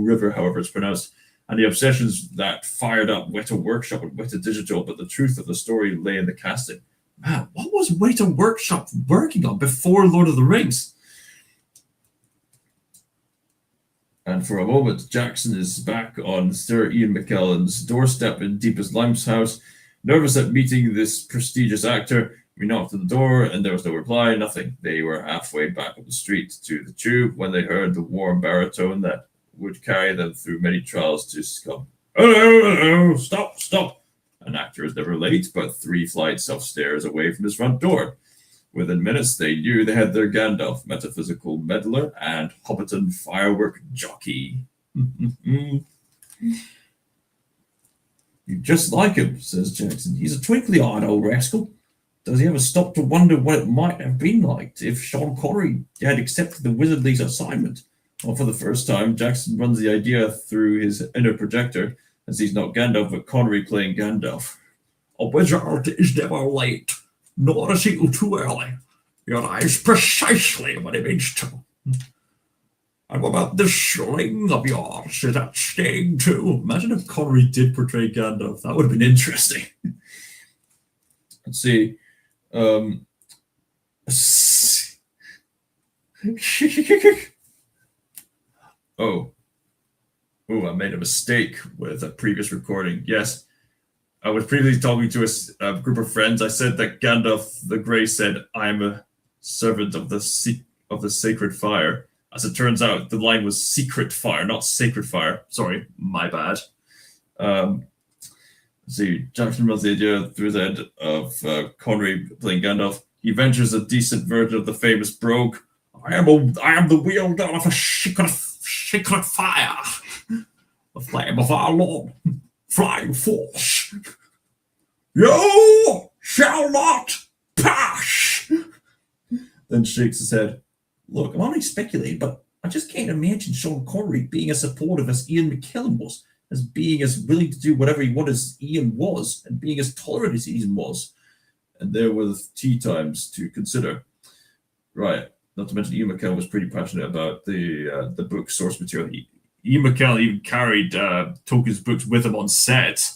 River, however it's pronounced, and the obsessions that fired up Weta Workshop and Weta Digital, but the truth of the story lay in the casting. Man, what was Weta Workshop working on before Lord of the Rings? And for a moment, Jackson is back on Sir Ian McKellen's doorstep in Deepest Lime's house, nervous at meeting this prestigious actor. We knocked at the door, and there was no reply, nothing. They were halfway back up the street to the tube when they heard the warm baritone that would carry them through many trials to succumb. Hello, stop. An actor is never late, but 3 flights of stairs away from his front door. Within minutes, they knew they had their Gandalf, metaphysical meddler, and Hobbiton firework jockey. You just like him, says Jackson. He's a twinkly-eyed old rascal. Does he ever stop to wonder what it might have been like if Sean Connery had accepted the Wizardly's assignment? Well, for the first time, Jackson runs the idea through his inner projector, as he's not Gandalf, but Connery playing Gandalf. A wizard is never late. Nor is he too early. Your eyes precisely what he means to. And what about this sling of yours? Is that staying too? Imagine if Connery did portray Gandalf. That would have been interesting. Let's see. I made a mistake with a previous recording. Yes. I was previously talking to a group of friends. I said that Gandalf the Grey said, I am a servant of the sacred fire. As it turns out, the line was secret fire, not sacred fire. Sorry, my bad. Let's see, Jackson runs the idea through the head of Connery playing Gandalf. He ventures a decent version of the famous brogue. I am the wielder of a secret fire. The flame of our Lord. Flying force. You shall not pass. Then shakes his head. Look, I'm only speculating, but I just can't imagine Sean Connery being as supportive as Ian McKellen was, as being as willing to do whatever he wanted as Ian was, and being as tolerant as Ian was. And there were the tea times to consider. Right. Not to mention Ian McKellen was pretty passionate about the book source material. Ian McKellen even carried Tolkien's books with him on set.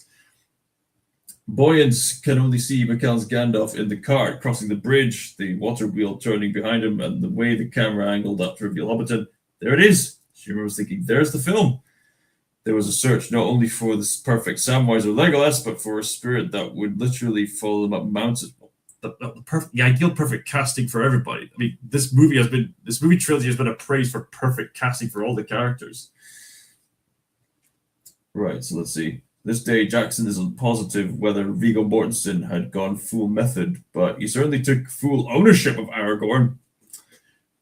Boyans can only see McKellen's Gandalf in the cart crossing the bridge, the water wheel turning behind him, and the way the camera angled up to reveal Hobbiton. There it is. She remembers thinking, there's the film. There was a search not only for this perfect Samwise or Legolas, but for a spirit that would literally follow them up mountains. The ideal perfect casting for everybody. I mean, this movie trilogy has been a praise for perfect casting for all the characters. Right, so let's see. This day, Jackson isn't positive whether Viggo Mortensen had gone full method, but he certainly took full ownership of Aragorn.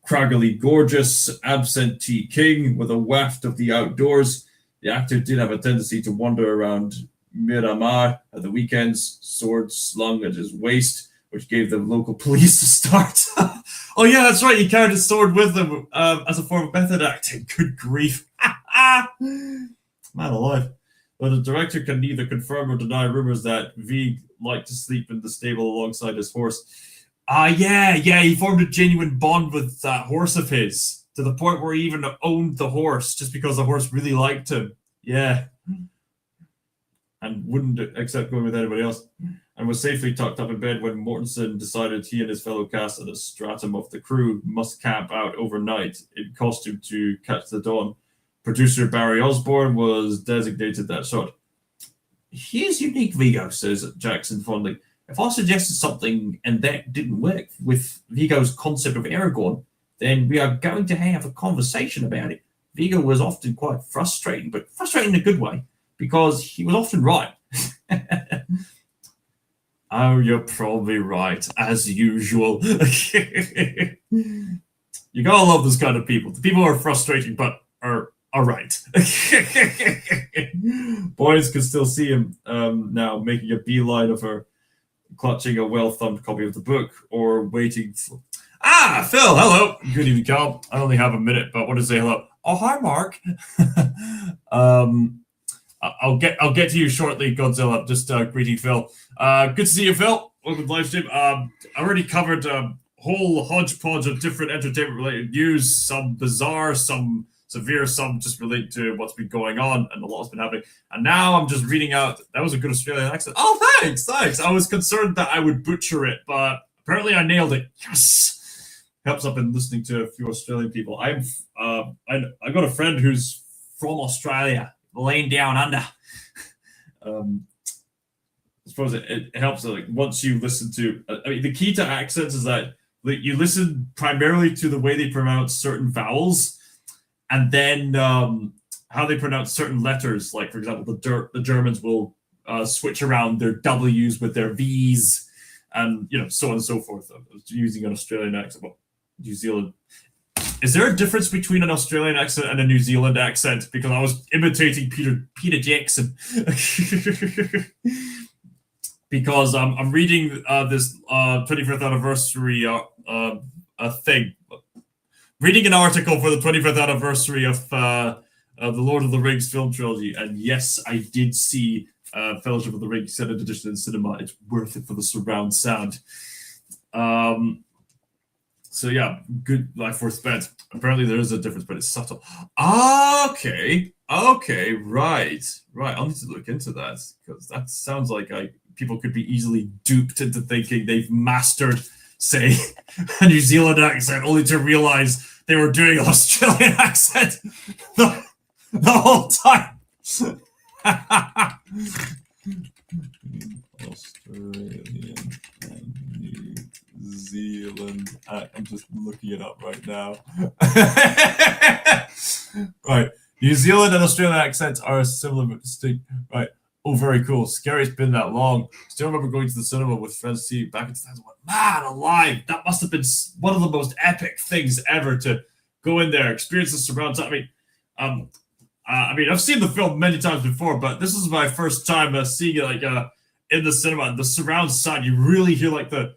Craggily gorgeous, absentee king with a waft of the outdoors, the actor did have a tendency to wander around Miramar at the weekends, sword slung at his waist, which gave the local police a start. Oh yeah, that's right, he carried his sword with him as a form of method acting. Good grief. Man alive. But the director can neither confirm or deny rumors that Vig liked to sleep in the stable alongside his horse. Yeah, he formed a genuine bond with that horse of his, to the point where he even owned the horse just because the horse really liked him. Yeah. And wouldn't accept going with anybody else. And was safely tucked up in bed when Mortensen decided he and his fellow cast and a stratum of the crew must camp out overnight in costume to catch the dawn. Producer Barry Osborne was designated that shot. He is unique, Vigo, says Jackson fondly. If I suggested something and that didn't work with Vigo's concept of Aragorn, then we are going to have a conversation about it. Vigo was often quite frustrating, but frustrating in a good way, because he was often right. Oh, you're probably right, as usual. You gotta love this kind of people. The people who are frustrating but are right. Boys can still see him now making a beeline of her, clutching a well-thumbed copy of the book, or waiting for... Ah, Phil, hello. Good evening, Carl. I only have a minute, but want to say hello. Oh, hi, Mark. I'll get to you shortly, Godzilla. Just greeting Phil. Good to see you, Phil. Welcome to the live stream. I already covered a whole hodgepodge of different entertainment-related news, some bizarre, some severe, some just relate to what's been going on, and a lot's been happening. And now I'm just reading out. That was a good Australian accent. Oh, thanks. I was concerned that I would butcher it, but apparently I nailed it. Yes. Helps up in listening to a few Australian people. I got a friend who's from Australia, laying down under. I suppose it helps. Like once you listen to, I mean, the key to accents is that you listen primarily to the way they pronounce certain vowels, and then how they pronounce certain letters. Like for example, the Germans will switch around their W's with their V's, and so on and so forth. I was using an Australian accent. Well, New Zealand. Is there a difference between an Australian accent and a New Zealand accent? Because I was imitating Peter Jackson. Because I'm reading this 25th anniversary thing. Reading an article for the 25th anniversary of the Lord of the Rings film trilogy, and yes, I did see Fellowship of the Ring Extended Edition in cinema. It's worth it for the surround sound. So yeah, good life worth spent. Apparently there is a difference, but it's subtle. Okay, right. I'll need to look into that, because that sounds like people could be easily duped into thinking they've mastered, say, a New Zealand accent, only to realize they were doing an Australian accent the whole time. Australian and New Zealand. I'm just looking it up right now. Right. New Zealand and Australian accents are similar but distinct. Right. Oh, very cool. Scary it's been that long. Still remember going to the cinema with friends back in 2001. Man alive, that must have been one of the most epic things ever, to go in there, experience the surround sound. I mean, I've seen the film many times before, but this is my first time seeing it in the cinema. The surround sound, you really hear like the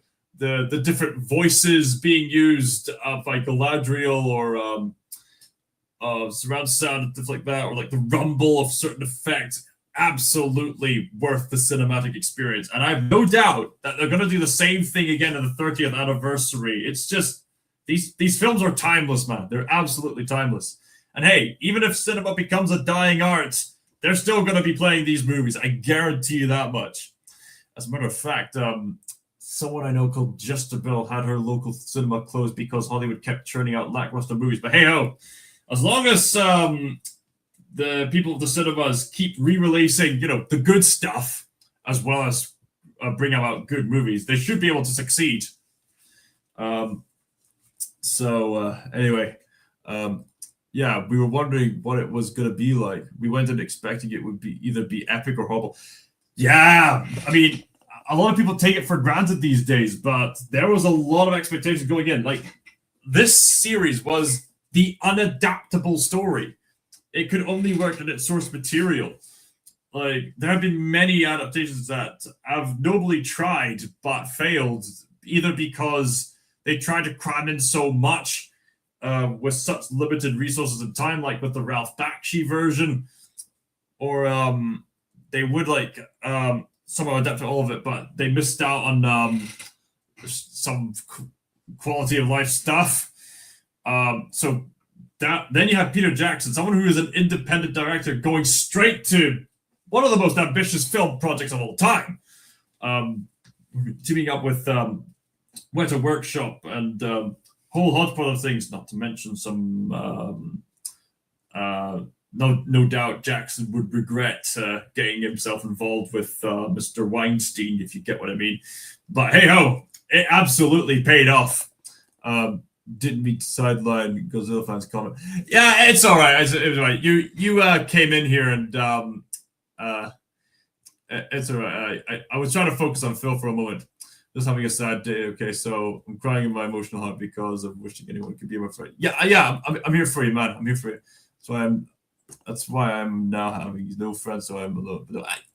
different voices being used by Galadriel, or surround sound and stuff like that, or like the rumble of certain effects. Absolutely worth the cinematic experience, and I have no doubt that they're going to do the same thing again in the 30th anniversary. It's just these films are timeless, man. They're absolutely timeless. And hey, even if cinema becomes a dying art, they're still going to be playing these movies. I guarantee you that much. As a matter of fact, someone I know called Justabill had her local cinema closed because Hollywood kept churning out lackluster movies. But hey ho, as long as the people of the cinemas keep re-releasing, the good stuff, as well as bring out good movies, they should be able to succeed. Anyway, yeah, we were wondering what it was going to be like. We went in expecting it would either be epic or horrible. Yeah, I mean, a lot of people take it for granted these days, but there was a lot of expectations going in. Like, this series was the unadaptable story. It could only work in its source material. Like, there have been many adaptations that have nobly tried but failed, either because they tried to cram in so much with such limited resources and time, like with the Ralph Bakshi version, or they would somehow adapt to all of it, but they missed out on some quality of life stuff. Then you have Peter Jackson, someone who is an independent director, going straight to one of the most ambitious film projects of all time, teaming up with Weta Workshop and whole hodgepodge of things, not to mention some no doubt Jackson would regret getting himself involved with Mr. Weinstein, if you get what I mean. But hey ho, it absolutely paid off. Didn't mean to sideline Godzilla fans' comment. Yeah, it's all right. It was all right. You came in here and it's all right. I was trying to focus on Phil for a moment. Just having a sad day. Okay, so I'm crying in my emotional heart because of wishing anyone could be my friend. Yeah. I'm here for you, man. I'm here for you. That's why I'm now having no friends. So I'm alone.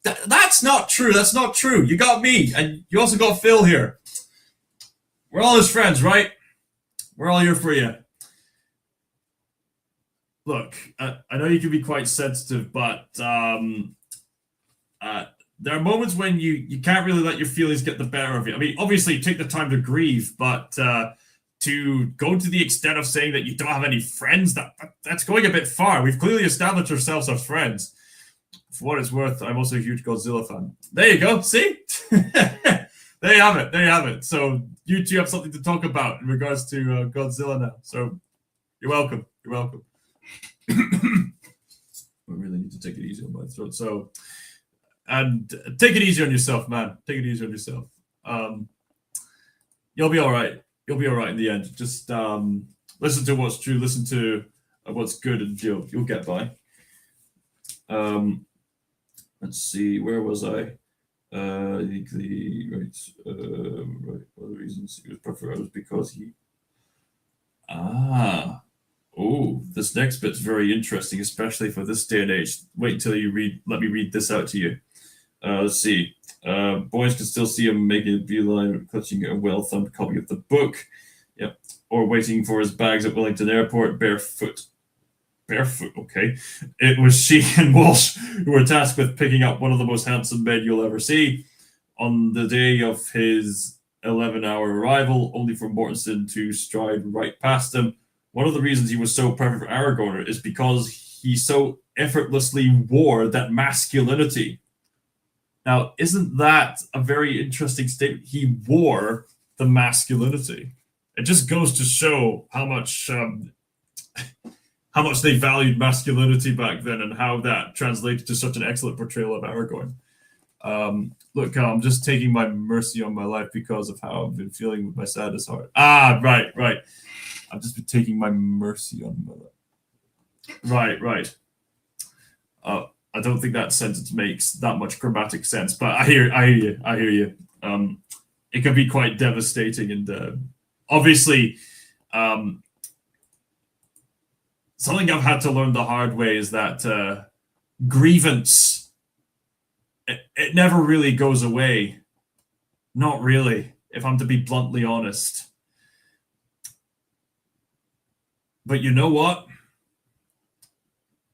That's not true. That's not true. You got me, and you also got Phil here. We're all his friends, right? We're all here for you. Look, I know you can be quite sensitive, but there are moments when you can't really let your feelings get the better of you. I mean, obviously, take the time to grieve, but to go to the extent of saying that you don't have any friends, that's going a bit far. We've clearly established ourselves as friends. For what it's worth, I'm also a huge Godzilla fan. There you go. See? There you have it. There you have it. So you two have something to talk about in regards to Godzilla now. So you're welcome. You're welcome. I really need to take it easy on my throat. So, and take it easy on yourself, man. Take it easy on yourself. You'll be all right. You'll be all right in the end. Just listen to what's true. Listen to what's good, and you'll get by. Let's see. Where was I? Right. One of the reasons he was preferred was because he. Oh, this next bit's very interesting, especially for this day and age. Wait until you read. Let me read this out to you. Let's see. Boys can still see him making a beeline, clutching a well-thumbed copy of the book. Yep. Or waiting for his bags at Wellington Airport, barefoot. Barefoot, okay. It was she and Walsh who were tasked with picking up one of the most handsome men you'll ever see. On the day of his 11-hour arrival, only for Mortensen to stride right past him. One of the reasons he was so perfect for Aragorn is because he so effortlessly wore that masculinity. Now, isn't that a very interesting statement? He wore the masculinity. It just goes to show how much they valued masculinity back then, and how that translated to such an excellent portrayal of Aragorn. Look, I'm just taking my mercy on my life because of how I've been feeling with my saddest heart. Right. I've just been taking my mercy on my life. Right. I don't think that sentence makes that much grammatic sense, but I hear you. It can be quite devastating, and obviously, something I've had to learn the hard way is that grievance, it never really goes away. Not really, if I'm to be bluntly honest. But you know what?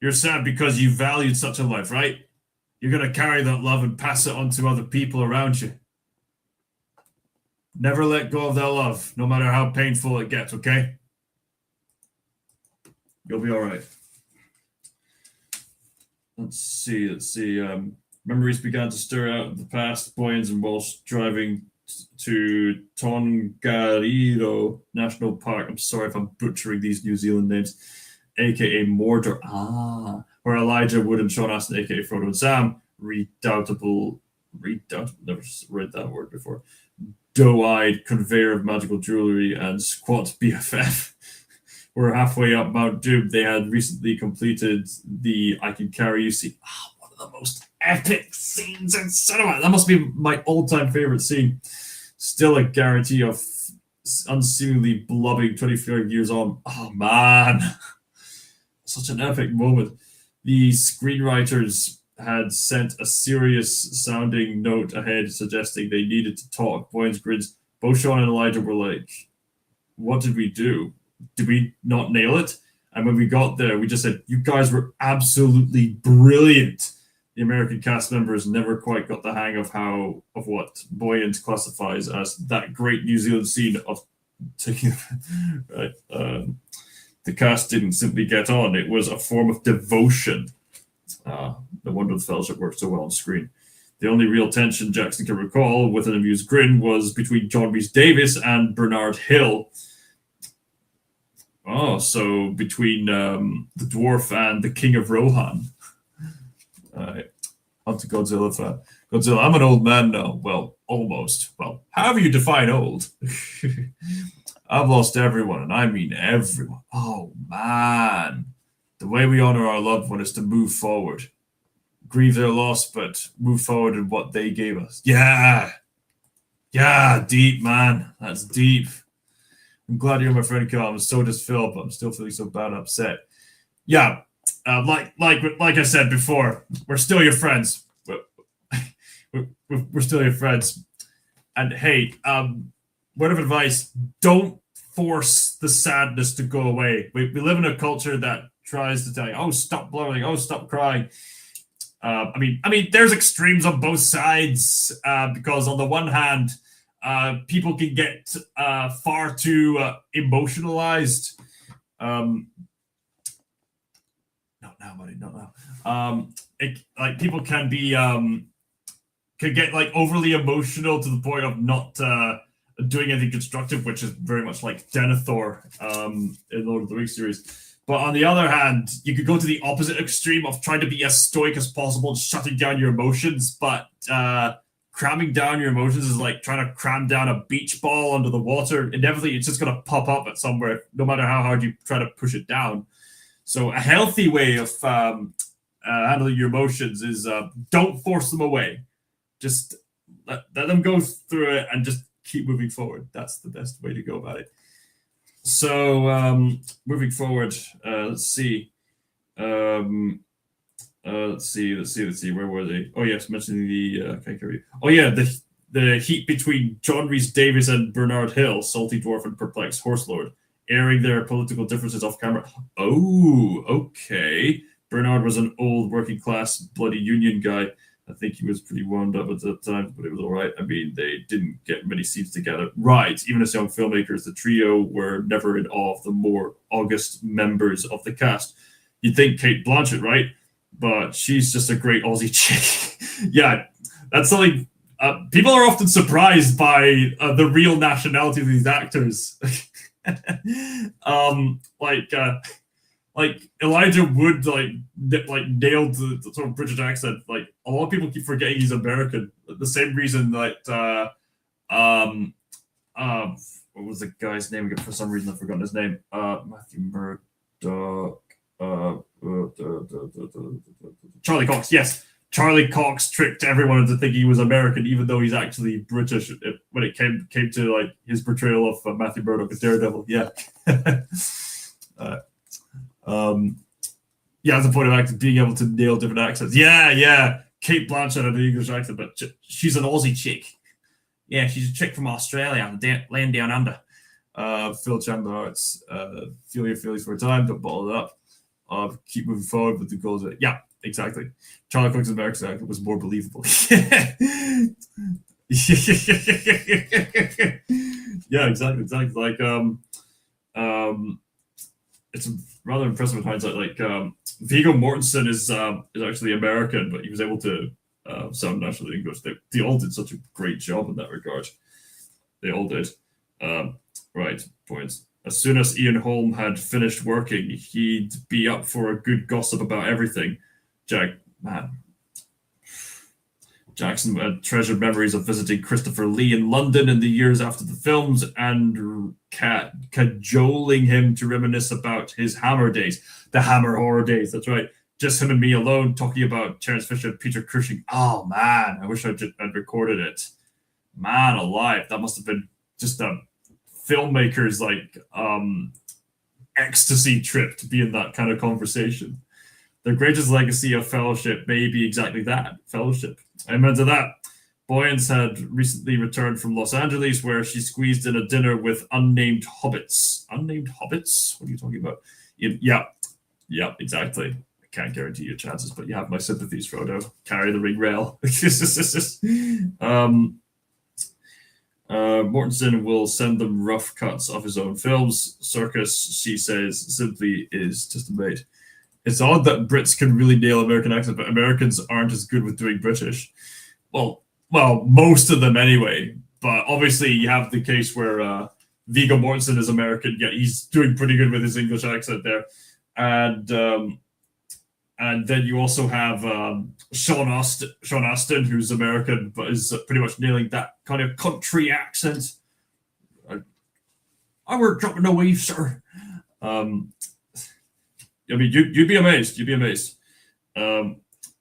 You're sad because you valued such a life, right? You're going to carry that love and pass it on to other people around you. Never let go of that love, no matter how painful it gets, okay? You'll be all right. Let's see. Memories began to stir out of the past. Boyens and Walsh driving to Tongariro National Park. I'm sorry if I'm butchering these New Zealand names. A.K.A. Mordor. Where Elijah Wood and Sean Astin, a.k.a. Frodo and Sam, redoubtable, never read that word before, doe-eyed conveyor of magical jewelry and squat BFF were halfway up Mount Doom. They had recently completed the I Can Carry You scene. One of the most epic scenes in cinema. That must be my all-time favorite scene. Still a guarantee of unseemingly blubbing 25 years on. Oh, man. Such an epic moment. The screenwriters had sent a serious-sounding note ahead suggesting they needed to talk. Boyens grins. Both Sean and Elijah were like, what did we do? Did we not nail it? And when we got there, we just said, you guys were absolutely brilliant. The American cast members never quite got the hang of what Boyens classifies as that great New Zealand scene of taking right. The cast didn't simply get on. It was a form of devotion. No wonder the fellowship worked so well on screen. The only real tension Jackson can recall, with an amused grin, was between John Rhys Davies and Bernard Hill. Oh, so between the dwarf and the king of Rohan. I'm to Godzilla fan. Godzilla, I'm an old man now. Well, almost. Well, however you define old. I've lost everyone, and I mean everyone. Oh, man. The way we honor our loved one is to move forward. Grieve their loss, but move forward in what they gave us. Yeah. Yeah, deep, man. That's deep. I'm glad you're my friend, Carl. I'm so does Phil, but I'm still feeling so bad and upset. Yeah, like I said before, we're still your friends. We're still your friends. And hey, word of advice: don't force the sadness to go away. We live in a culture that tries to tell you, "Oh, stop blowing. Oh, stop crying." I mean, there's extremes on both sides because on the one hand, people can get far too emotionalized. Not now, buddy, not now. Like people can be can get like overly emotional to the point of not doing anything constructive, which is very much like Denethor in Lord of the Rings series. But on the other hand, you could go to the opposite extreme of trying to be as stoic as possible, shutting down your emotions. But cramming down your emotions is like trying to cram down a beach ball under the water. Inevitably, it's just going to pop up at somewhere, no matter how hard you try to push it down. So a healthy way of handling your emotions is don't force them away. Just let them go through it and just keep moving forward. That's the best way to go about it. So moving forward, let's see. Let's see. Where were they? Oh yes, mentioning the oh yeah, the heat between John Rhys Davies and Bernard Hill, Salty Dwarf and Perplexed Horse Lord, airing their political differences off camera. Oh, okay. Bernard was an old working class bloody union guy. I think he was pretty wound up at that time, but it was all right. I mean, they didn't get many scenes together. Right. Even as young filmmakers, the trio were never in awe of the more august members of the cast. You'd think Cate Blanchett, right? But she's just a great Aussie chick. Yeah, that's something. People are often surprised by the real nationality of these actors. Like Elijah Wood, like nailed the sort of British accent. Like a lot of people keep forgetting he's American. The same reason that what was the guy's name again? For some reason I've forgotten his name. Matthew Murdoch. Charlie Cox. Yes, Charlie Cox tricked everyone into thinking he was American, even though he's actually British. When it came to like his portrayal of Matthew Murdoch as Daredevil. Yeah. Yeah, as a point of acting, being able to nail different accents. Yeah. Cate Blanchett had an English accent, but she's an Aussie chick. Yeah, she's a chick from Australia, land down under. Phil Chandler Arts, feel your feelings for a time, don't bottle it up. Keep moving forward with the goals. Yeah, exactly. Charlie Cox's American accent was more believable. Yeah, exactly. Like, it's rather impressive in hindsight. Like Viggo Mortensen is actually American, but he was able to sound naturally English. They all did such a great job in that regard. They all did. Right, points. As soon as Ian Holm had finished working, he'd be up for a good gossip about everything. Jackson had treasured memories of visiting Christopher Lee in London in the years after the films and cajoling him to reminisce about his Hammer days. The Hammer horror days, that's right. Just him and me alone talking about Terence Fisher and Peter Cushing. Oh, man, I wish I'd recorded it. Man alive, that must have been just a filmmaker's like ecstasy trip to be in that kind of conversation. The greatest legacy of Fellowship may be exactly that, Fellowship. Amen to that. Boyens had recently returned from Los Angeles, where she squeezed in a dinner with unnamed hobbits. Unnamed hobbits? What are you talking about? Yeah, exactly. I can't guarantee your chances, but you have my sympathies, Frodo. Carry the ring rail. Mortensen will send them rough cuts of his own films. Circus, she says, simply is just a mate. It's odd that Brits can really nail American accent, but Americans aren't as good with doing British. Well, most of them anyway. But obviously, you have the case where Viggo Mortensen is American, yet he's doing pretty good with his English accent there. And then you also have Sean Astin, who's American, but is pretty much nailing that kind of country accent. I were dropping the wave, sir. I mean, you'd be amazed. You'd be amazed.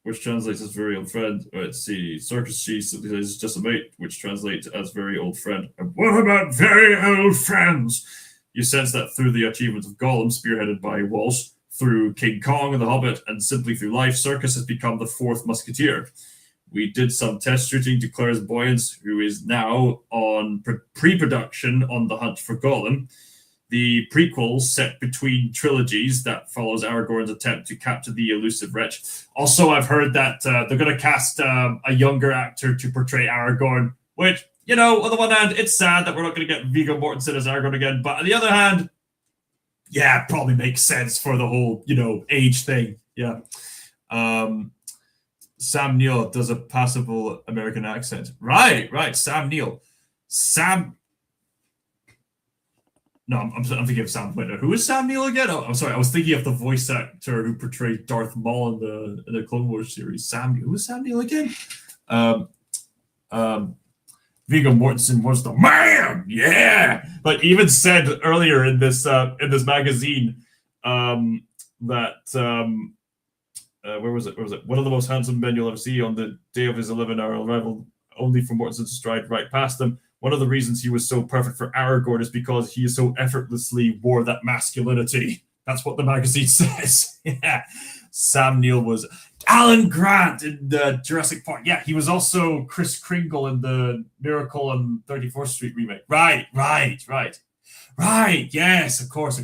Which translates as very old friend. Let's see. Circus Cheese is just a mate, which translates as very old friend. And what about very old friends? You sense that through the achievements of Gollum, spearheaded by Walsh, through King Kong and the Hobbit, and simply through life, Circus has become the fourth musketeer. We did some test shooting to Claire's Boyance, who is now on pre-production on The Hunt for Gollum, the prequel set between trilogies that follows Aragorn's attempt to capture the elusive wretch. Also, I've heard that they're going to cast a younger actor to portray Aragorn, which, you know, on the one hand, it's sad that we're not going to get Viggo Mortensen as Aragorn again, but on the other hand, yeah, it probably makes sense for the whole, you know, age thing. Yeah. Sam Neill does a passable American accent. Right. Sam Neill. No, I'm thinking of Sam Winter. Who is Sam Neill again? Oh, I'm sorry. I was thinking of the voice actor who portrayed Darth Maul in the Clone Wars series. Who is Sam Neill again? Viggo Mortensen was the man. Yeah, but even said earlier in this magazine that where was it? One of the most handsome men you'll ever see on the day of his 11-hour arrival, only for Mortensen to stride right past them. One of the reasons he was so perfect for Aragorn is because he so effortlessly wore that masculinity. That's what the magazine says. Yeah. Sam Neill was Alan Grant in the Jurassic Park. Yeah, he was also Kris Kringle in the Miracle on 34th Street remake. Right. Yes, of course.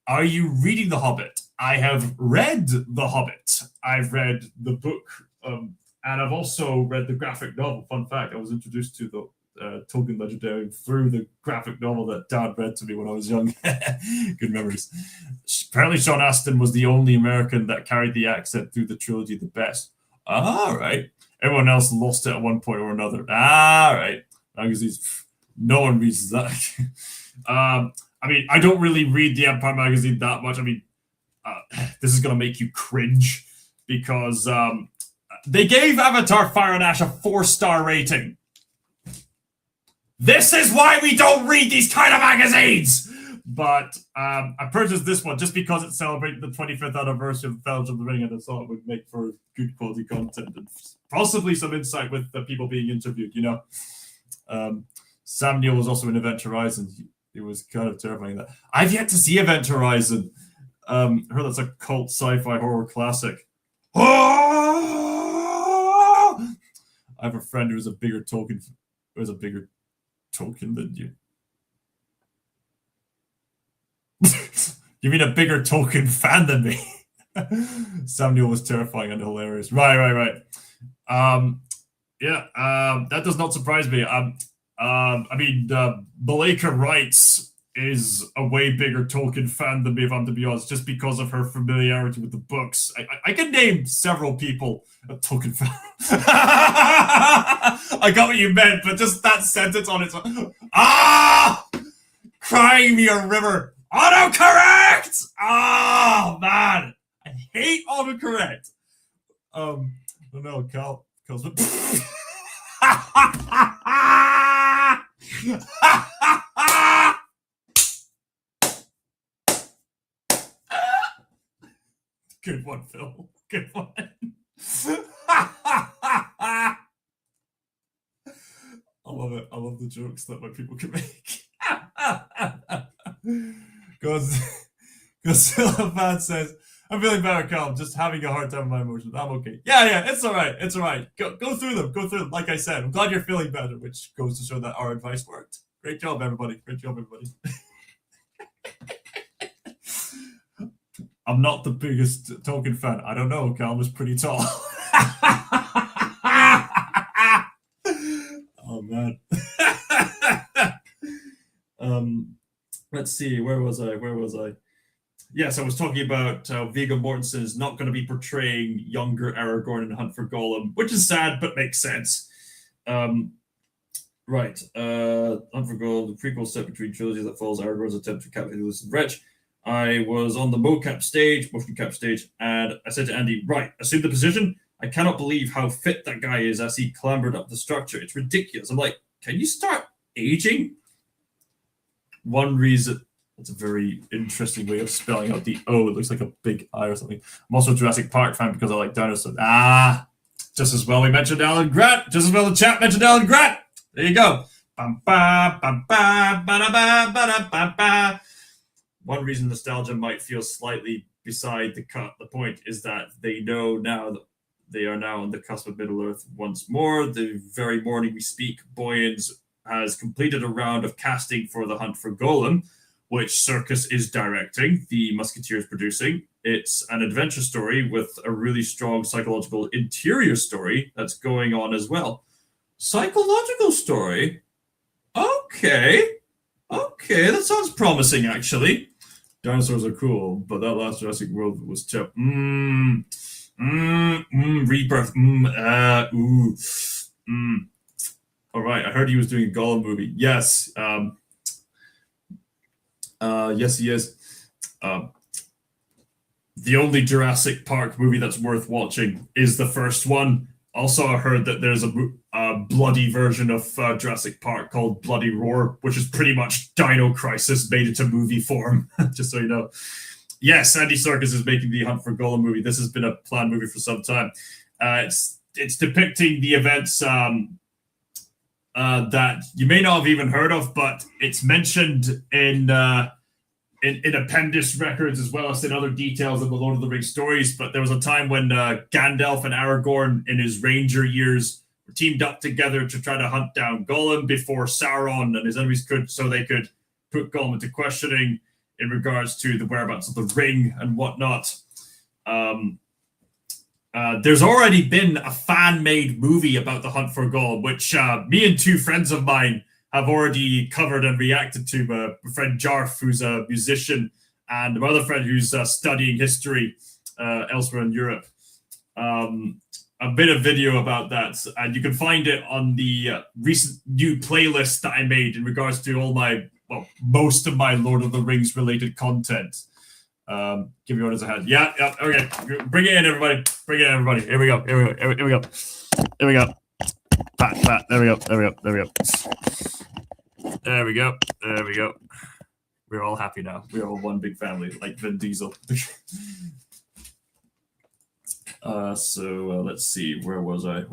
Are you reading The Hobbit? I have read The Hobbit. I've read the book, and I've also read the graphic novel. Fun fact, I was introduced to the Tolkien Legendarium through the graphic novel that Dad read to me when I was young. Good memories. Apparently, Sean Astin was the only American that carried the accent through the trilogy the best. All right. Everyone else lost it at one point or another. All right. Magazines, no one reads that. I mean, I don't really read the Empire magazine that much. I mean, this is going to make you cringe because they gave Avatar Fire and Ash a 4-star rating. This is why we don't read these kind of magazines! But I purchased this one just because it celebrated the 25th anniversary of Fellowship of the Ring, and I thought it would make for good quality content and possibly some insight with the people being interviewed, you know. Sam Neill was also in Event Horizon. It was kind of terrifying that. I've yet to see Event Horizon. I heard that's a cult sci-fi horror classic. I have a friend who's a bigger Tolkien than you. You mean a bigger Tolkien fan than me? Sam Neill was terrifying and hilarious. Right. That does not surprise me. I mean, Malika writes is a way bigger Tolkien fan than me, if I'm to be honest, just because of her familiarity with the books. I can name several people a Tolkien fan. I got what you meant, but just that sentence on its own. Crying me a river. Autocorrect! Oh, man. I hate autocorrect. No, Cal's Good one, Phil. Good one. I love it. I love the jokes that my people can make. Because Philippan says, I'm feeling better, Cal. I'm just having a hard time with my emotions. I'm okay. Yeah, it's all right. It's all right. Go through them. Go through them. Like I said, I'm glad you're feeling better, which goes to show that our advice worked. Great job, everybody. I'm not the biggest Tolkien fan. I don't know. Cal was pretty tall. Oh, man. Let's see. Where was I? Yes, I was talking about Viggo Mortensen is not going to be portraying younger Aragorn in Hunt for Gollum, which is sad, but makes sense. Right. Unforgotten, the prequel set between trilogy that follows Aragorn's attempt to capture the elusive wretch. I was on the motion cap stage, and I said to Andy, right, assume the position. I cannot believe how fit that guy is as he clambered up the structure. It's ridiculous. I'm like, can you start aging? One reason, it's a very interesting way of spelling out the O. It looks like a big I or something. I'm also a Jurassic Park fan because I like dinosaurs. Just as well we mentioned Alan Grant. Just as well the chat mentioned Alan Grant. There you go. Bum, ba, bum, ba, ba, da, ba, ba, da, ba, ba. One reason nostalgia might feel slightly beside the point is that they know now that they are now on the cusp of Middle Earth once more. The very morning we speak, Boyens has completed a round of casting for The Hunt for Golem, which Circus is directing, the Musketeers producing. It's an adventure story with a really strong psychological interior story that's going on as well. Psychological story? Okay, that sounds promising, actually. Dinosaurs are cool, but that last Jurassic World was chip. Rebirth. All right, I heard he was doing a Gollum movie. Yes. Yes, he is. The only Jurassic Park movie that's worth watching is the first one. Also, I heard that there's a bloody version of Jurassic Park called Bloody Roar, which is pretty much Dino Crisis made into movie form, just so you know. Yes, Andy Serkis is making the Hunt for Golem movie. This has been a planned movie for some time. It's depicting the events that you may not have even heard of, but it's mentioned in Appendix records as well as in other details of the Lord of the Rings stories. But there was a time when Gandalf and Aragorn in his ranger years were teamed up together to try to hunt down Gollum before Sauron and his enemies so they could put Gollum into questioning in regards to the whereabouts of the ring and whatnot. There's already been a fan-made movie about the Hunt for Gollum, which me and two friends of mine have already covered and reacted to. My friend Jarf, who's a musician, and my other friend who's studying history elsewhere in Europe. A bit of video about that, and you can find it on the recent new playlist that I made in regards to most of my Lord of the Rings related content. Give your orders a hand. Yeah, okay. Bring it in, everybody. Here we go. Pat. There we go. We're all happy now. We're all one big family, like Vin Diesel. Let's see. Where was I?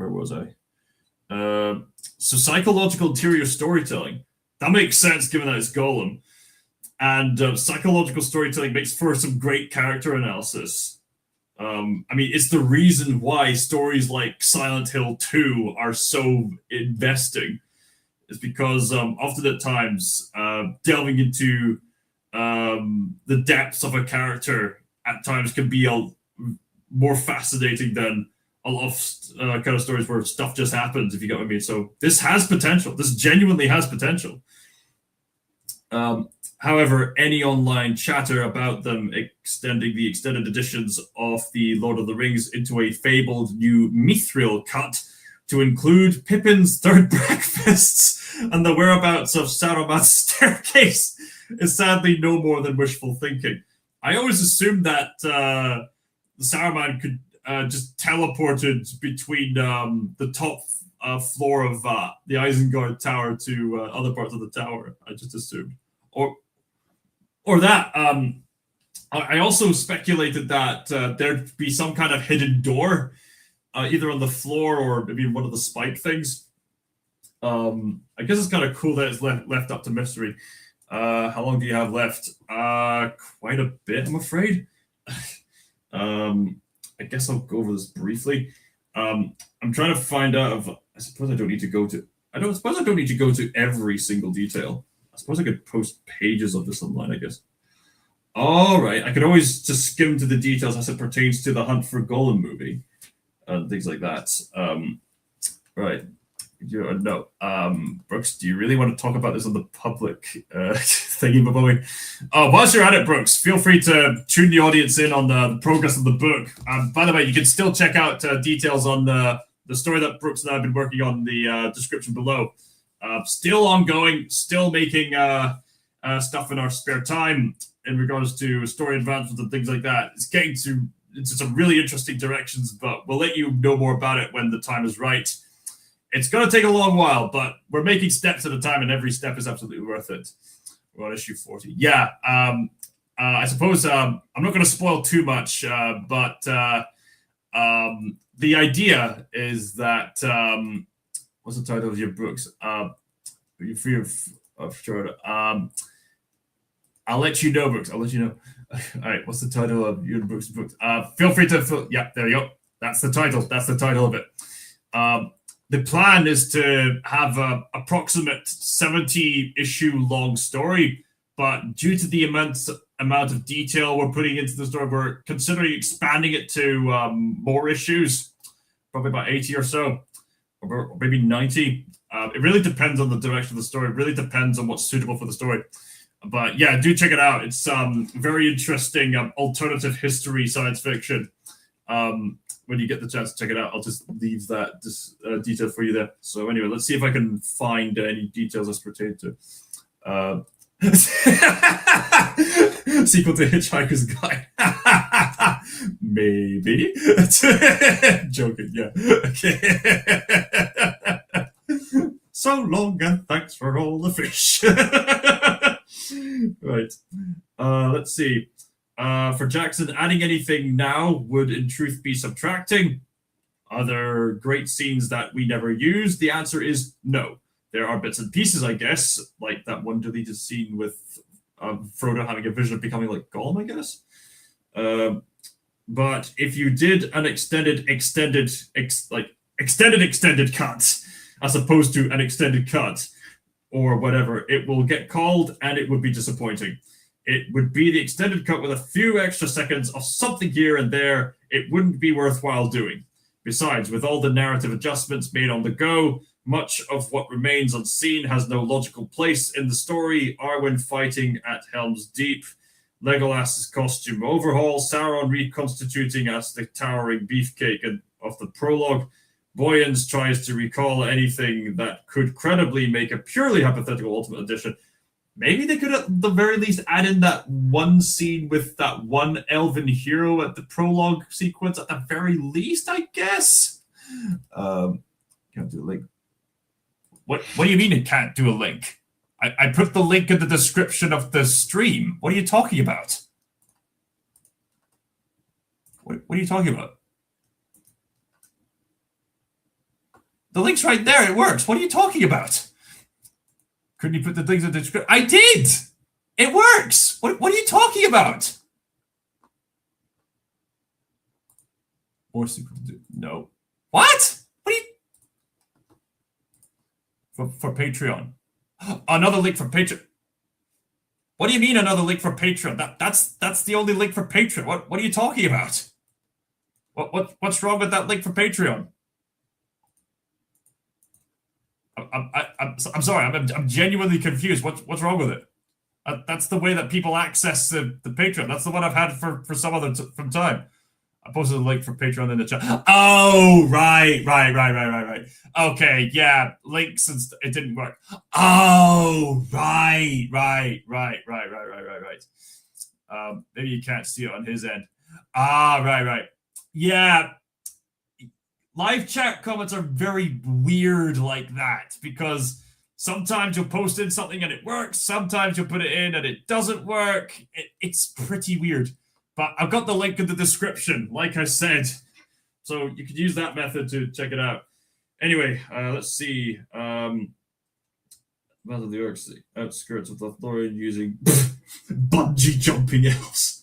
So psychological interior storytelling. That makes sense given that it's Gollum. And psychological storytelling makes for some great character analysis. It's the reason why stories like Silent Hill 2 are so investing. It's because often at times, delving into the depths of a character at times can be more fascinating than a lot of kind of stories where stuff just happens, if you get what I mean. So this has potential. This genuinely has potential. However, any online chatter about them extending the extended editions of the Lord of the Rings into a fabled new Mithril cut to include Pippin's third breakfasts and the whereabouts of Saruman's staircase is sadly no more than wishful thinking. I always assumed that Saruman could just teleported between the top floor of the Isengard Tower to other parts of the tower. I just assumed. Or that. I also speculated that there'd be some kind of hidden door, either on the floor or maybe one of the spike things. I guess it's kind of cool that it's left up to mystery. How long do you have left? Quite a bit, I'm afraid. I guess I'll go over this briefly. I'm trying to find out I suppose I don't need to go to every single detail. I suppose I could post pages of this online, I guess. All right, I could always just skim to the details as it pertains to the Hunt for Golem movie and things like that. Right. No, Brooks, do you really want to talk about this on the public thingy? Whilst you're at it, Brooks, feel free to tune the audience in on the progress of the book. By the way, you can still check out details on the story that Brooks and I have been working on in the description below. Still ongoing, still making stuff in our spare time in regards to story advancements and things like that. It's getting into some really interesting directions, but we'll let you know more about it when the time is right. It's going to take a long while, but we're making steps at a time, and every step is absolutely worth it. We're on issue 40. Yeah, I suppose I'm not going to spoil too much, but the idea is that what's the title of your books? You're free of short. I'll let you know, books. I'll let you know. All right, what's the title of your books? Feel free to. Yeah, there you go. That's the title. That's the title of it. The plan is to have an approximate 70-issue long story, but due to the amount of detail we're putting into the story, we're considering expanding it to more issues, probably about 80 or so, or maybe 90. It really depends on the direction of the story. It really depends on what's suitable for the story. But yeah, do check it out. It's very interesting alternative history science fiction. When you get the chance to check it out, I'll just leave that detail for you there. So anyway, let's see if I can find any details as pertain to sequel to Hitchhiker's Guide. Maybe. Joking, yeah. Okay. So long and thanks for all the fish. Right. Let's see. For Jackson, adding anything now would in truth be subtracting. Are there great scenes that we never use? The answer is no. There are bits and pieces, I guess, like that one deleted scene with Frodo having a vision of becoming like Gollum, I guess. But if you did an extended cut, as opposed to an extended cut or whatever, it will get called and it would be disappointing. It would be the extended cut with a few extra seconds of something here and there. It wouldn't be worthwhile doing. Besides, with all the narrative adjustments made on the go, much of what remains unseen has no logical place in the story. Arwen fighting at Helm's Deep, Legolas's costume overhaul, Sauron reconstituting as the towering beefcake of the prologue. Boyens tries to recall anything that could credibly make a purely hypothetical Ultimate Edition. Maybe they could at the very least add in that one scene with that one elven hero at the prologue sequence at the very least, I guess. Can't do a link. What do you mean it can't do a link? I put the link in the description of the stream. What are you talking about? What are you talking about? The link's right there. It works. What are you talking about? Couldn't you put the things in the description? I did. It works. What are you talking about? More secret to do. No. What? What are you? For Patreon. Another link for Patreon. What do you mean another link for Patreon? That's the only link for Patreon. What are you talking about? What's wrong with that link for Patreon? I'm sorry. I'm genuinely confused. What's wrong with it? That's the way that people access the Patreon. That's the one I've had for some other from time. I posted a link for Patreon in the chat. Oh, right. Okay, yeah, links and it didn't work. Oh, right. Maybe you can't see it on his end. Right. Yeah. Live chat comments are very weird like that because sometimes you'll post in something and it works. Sometimes you'll put it in and it doesn't work. It's pretty weird. But I've got the link in the description, like I said. So you could use that method to check it out. Anyway, let's see. Battle of the Orcs, the outskirts of Lothlorien using bungee jumping elves.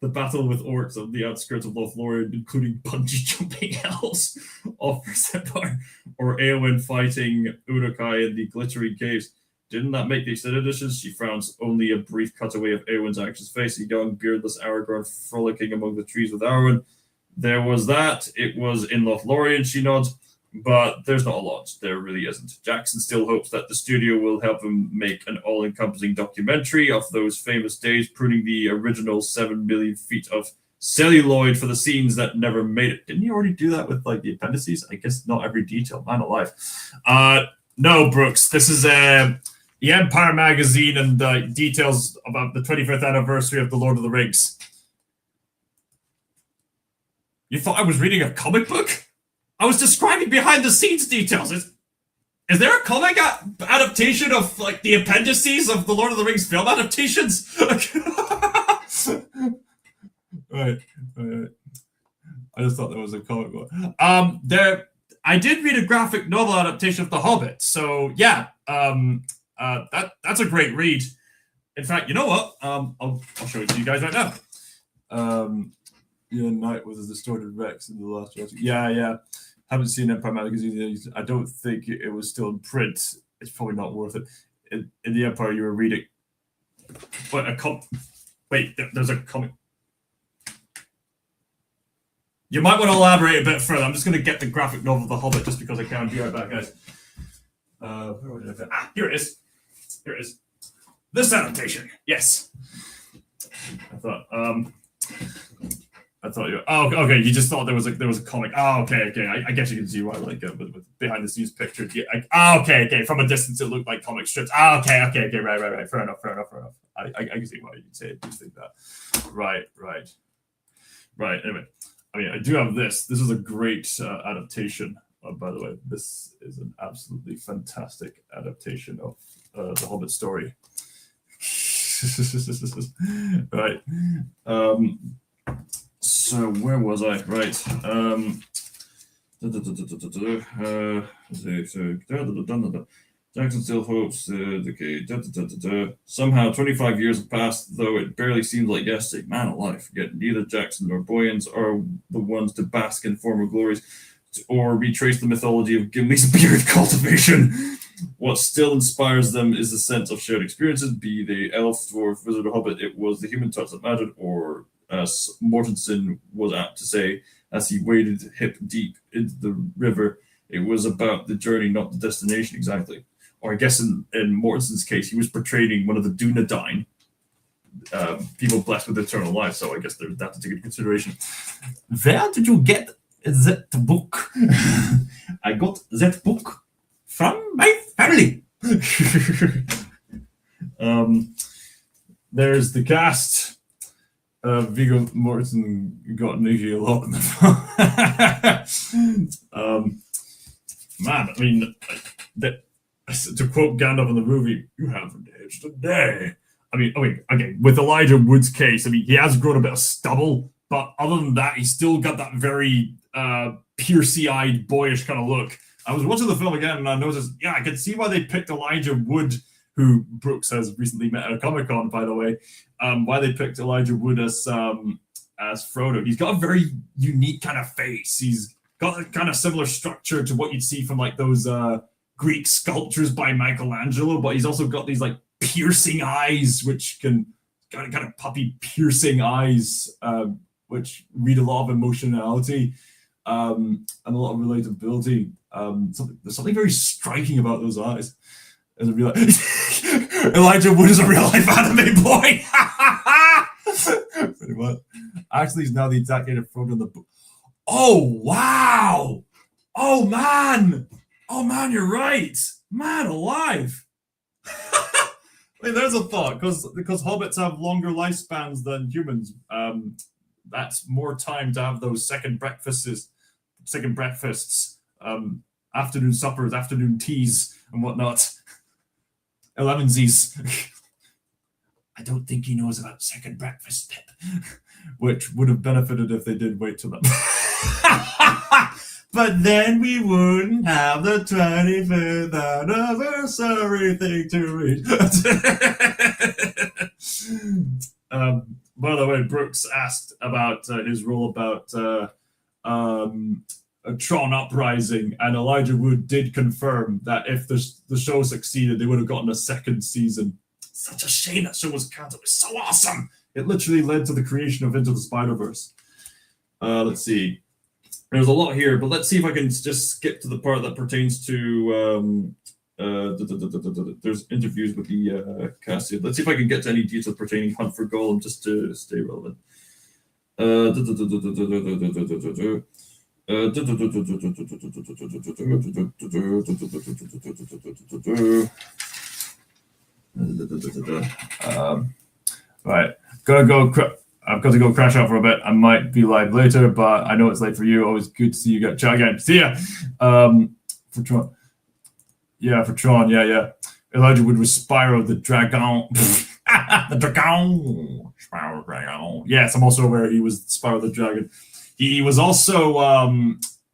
The battle with orcs on the outskirts of Lothlorien, including bungee jumping elves, offers Separ or Eowyn fighting Uruk-hai in the glittering caves. Didn't that make the extended editions? She frowns. Only a brief cutaway of Eowyn's actions face a young, beardless Aragorn frolicking among the trees with Arwen. There was that. It was in Lothlorien, she nods. But there's not a lot. There really isn't. Jackson still hopes that the studio will help him make an all-encompassing documentary of those famous days, pruning the original 7 million feet of celluloid for the scenes that never made it. Didn't he already do that with like the appendices? I guess not every detail. Man alive. No, Brooks. This is the Empire magazine and details about the 25th anniversary of the Lord of the Rings. You thought I was reading a comic book? I was describing behind the scenes details. Is there a comic adaptation of like the appendices of the Lord of the Rings film adaptations? Right. I just thought there was a comic book. I did read a graphic novel adaptation of The Hobbit. So yeah, that's a great read. In fact, you know what? I'll show it to you guys right now. Yeah, Night was a distorted Rex in the last Jurassic. Yeah. Haven't seen Empire magazine. I don't think it was still in print. It's probably not worth it. In the Empire, you were reading. Wait, there's a comic. You might want to elaborate a bit further. I'm just going to get the graphic novel of The Hobbit just because I can. Be right back, guys. Here it is. Here it is. This adaptation. Yes. I thought you. Oh, okay. You just thought there was a comic. Oh, okay. I guess you can see why, like, with behind the scenes pictures. Yeah. Okay. From a distance, it looked like comic strips. Okay. Right. Fair enough. I can see why you'd say it. Just think that. Right. Anyway, I mean, I do have this. This is a great adaptation. By the way, this is an absolutely fantastic adaptation of the Hobbit story. Right. So where was I? Right. Jackson still hopes. Somehow 25 years have passed, though it barely seems like yesterday. Man alive, yet neither Jackson nor Boyens are the ones to bask in former glories or retrace the mythology of Gimli's beard cultivation. What still inspires them is the sense of shared experiences, be they elf, dwarf, wizard, or hobbit. It was the human touch that mattered, or as Mortensen was apt to say, as he waded hip deep into the river, it was about the journey, not the destination exactly. Or I guess in Mortensen's case, he was portraying one of the Dunedain, people blessed with eternal life. So I guess there's that to take into consideration. Where did you get that book? I got that book from my family. There's the cast. Viggo Mortensen got Nikki a lot in the film. Man, I mean, to quote Gandalf in the movie, "You haven't aged a day." I mean, again, with Elijah Wood's case, I mean, he has grown a bit of stubble, but other than that, he's still got that very piercy-eyed, boyish kind of look. I was watching the film again, and I noticed, I could see why they picked Elijah Wood, who Brooks has recently met at a Comic-Con, by the way. Why they picked Elijah Wood as Frodo. He's got a very unique kind of face. He's got a kind of similar structure to what you'd see from like those Greek sculptures by Michelangelo, but he's also got these like piercing eyes, which kind of puppy piercing eyes, which read a lot of emotionality and a lot of relatability. There's something very striking about those eyes. As a real Elijah Wood is a real life anime boy. Pretty much. Actually, he's now the exact name of Frodo in the book. Oh wow! Oh man! You're right. Man alive. I mean, there's a thought because hobbits have longer lifespans than humans. That's more time to have those second breakfasts, afternoon suppers, afternoon teas, and whatnot. 11sies. I don't think he knows about second breakfast tip, which would have benefited if they did wait till them. But then we wouldn't have the 25th anniversary thing to read. By the way, Brooks asked about his role about a Tron Uprising, and Elijah Wood did confirm that if the show succeeded, they would have gotten a second season. Such a shame that show was cancelled. It's so awesome. It literally led to the creation of Into the Spider-Verse. Let's see. There's a lot here, but let's see if I can just skip to the part that pertains to there's interviews with the cast here. Let's see if I can get to any details pertaining Hunt for Gollum just to stay relevant. Right, gotta go. I've got to go crash out for a bit. I might be live later, but I know it's late for you. Always good to see you guys. Ciao again. See ya. For Tron. Yeah, for Tron. Yeah. Elijah Wood was Spyro the Dragon. The Dragon. Spyro the Dragon. Yes, I'm also aware he was Spyro the Dragon. He was also,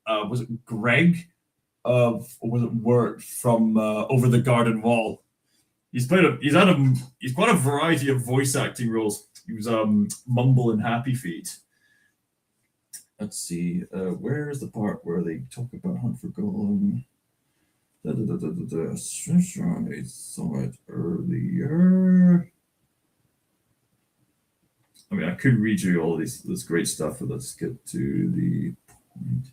was it Greg? Or was it Word from Over the Garden Wall? He's quite a variety of voice acting roles. He was Mumble in Happy Feet. Let's see, where is the part where they talk about Hunt for Golem? I saw it earlier. I mean, I could read you all this great stuff, but let's get to the point.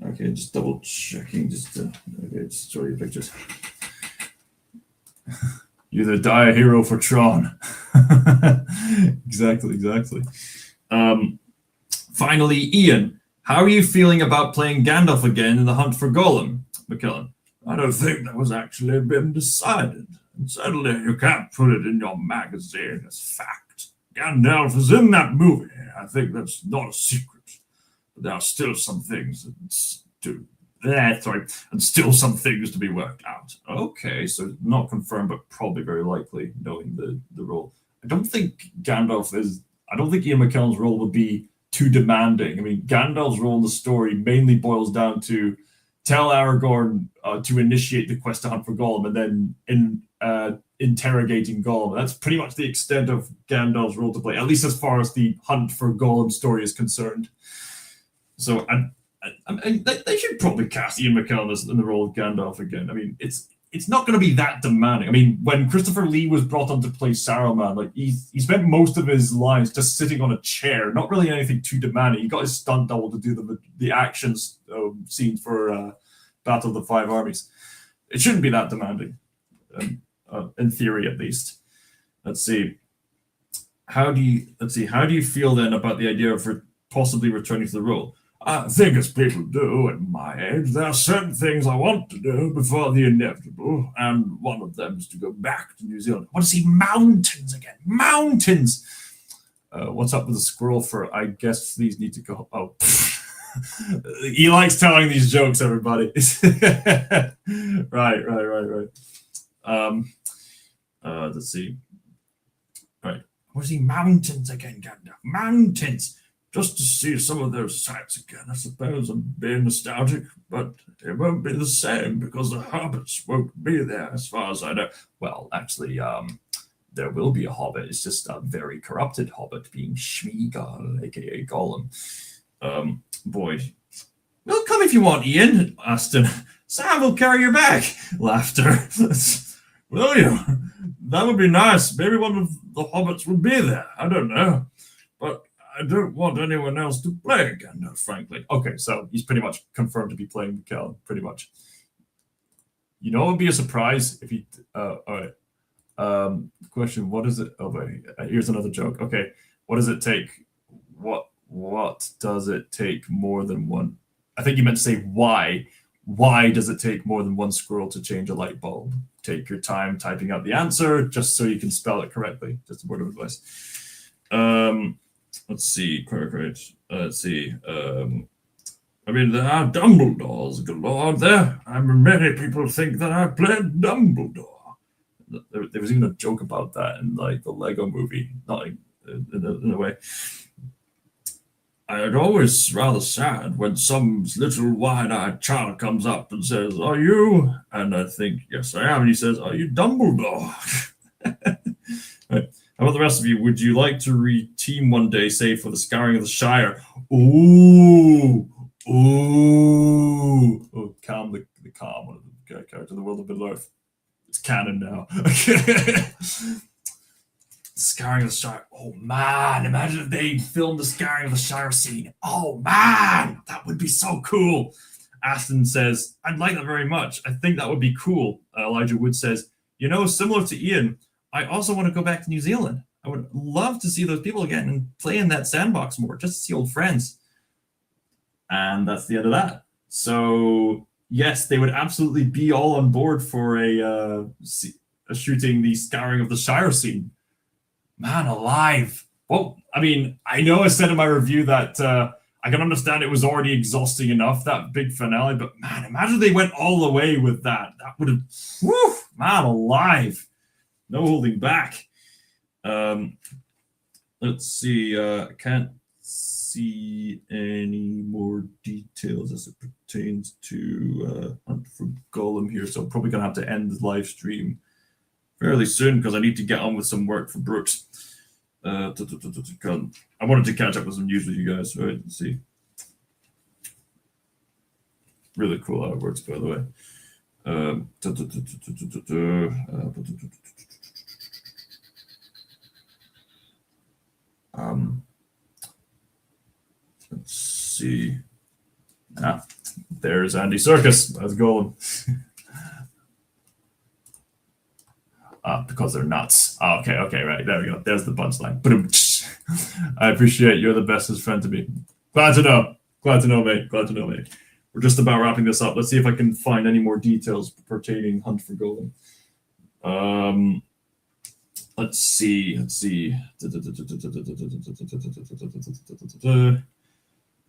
Okay, just double checking. Just show you pictures. You're the dire hero for Tron. Exactly. Finally, Ian, how are you feeling about playing Gandalf again in the Hunt for Golem? McKellen, I don't think that was actually been decided. And certainly you can't put it in your magazine as fact. Gandalf is in that movie. I think that's not a secret. But there are still some things and still some things to be worked out. Okay, so not confirmed, but probably very likely, knowing the role. I don't think Ian McKellen's role would be too demanding. I mean, Gandalf's role in the story mainly boils down to tell Aragorn to initiate the quest to hunt for Gollum, and then interrogating Gollum. That's pretty much the extent of Gandalf's role to play, at least as far as the Hunt for Gollum story is concerned. So I mean, they should probably cast Ian McKellen in the role of Gandalf again. I mean, it's not going to be that demanding. I mean, when Christopher Lee was brought on to play Saruman, like he spent most of his lines just sitting on a chair, not really anything too demanding. He got his stunt double to do the actions scenes for Battle of the Five Armies. It shouldn't be that demanding, in theory at least. Let's see. How do you feel then about the idea of possibly returning to the role? I think as people do at my age, there are certain things I want to do before the inevitable, and one of them is to go back to New Zealand. I want to see mountains again. Mountains! What's up with the squirrel fur? I guess these need to go. Oh, he likes telling these jokes, everybody. Right. Let's see. Right. I want to see mountains again, Gandalf. Mountains! Just to see some of those sights again. I suppose I'm being nostalgic, but it won't be the same because the hobbits won't be there, as far as I know. Well, actually, there will be a hobbit. It's just a very corrupted hobbit, being Schmiegal, aka Gollum. Boy, well, come if you want, Ian. Aston. Sam will carry your back. Laughter. Will you? That would be nice. Maybe one of the hobbits would be there. I don't know, but I don't want anyone else to play again, frankly. Okay, so he's pretty much confirmed to be playing McKellen, pretty much. You know, it would be a surprise if he. All right. Question: what is it? Oh, wait. Here's another joke. Okay, what does it take? What does it take more than one? I think you meant to say why. Why does it take more than one squirrel to change a light bulb? Take your time typing out the answer, just so you can spell it correctly. Just a word of advice. Let's see, correct. Let's see. I mean, there are Dumbledores galore there. Many people think that I played Dumbledore. There was even a joke about that in like the Lego movie, not like, in a way. I'm always rather sad when some little wide-eyed child comes up and says, "Are you?" And I think, "Yes, I am." And he says, "Are you Dumbledore?" Right. How about the rest of you? Would you like to re-team one day, say, for the Scouring of the Shire? Ooh. Oh, Calm, the Calm, one of the characters of the World of Middle-earth. It's canon now. Scouring of the Shire. Oh, man. Imagine if they filmed the Scouring of the Shire scene. Oh, man. That would be so cool. Aston says, I'd like that very much. I think that would be cool. Elijah Wood says, you know, similar to Ian, I also want to go back to New Zealand. I would love to see those people again and play in that sandbox more, just to see old friends. And that's the end of that. So yes, they would absolutely be all on board for a shooting the Scouring of the Shire scene. Man alive. Well, I mean, I know I said in my review that I can understand it was already exhausting enough, that big finale, but man, imagine they went all the way with that. That would have, whew, man alive. No holding back. Let's see. I can't see any more details as it pertains to Hunt for Golem here, so I'm probably going to have to end the live stream fairly soon because I need to get on with some work for Brooks. I wanted to catch up with some news with you guys, right? Let's see. Really cool how it works, by the way. Let's see. There's Andy Serkis. Let's go. Because they're nuts. Okay, right. There we go. There's the punchline. I appreciate you're the bestest friend to me. Glad to know, mate. We're just about wrapping this up. Let's see if I can find any more details pertaining Hunt for Golem. Let's see.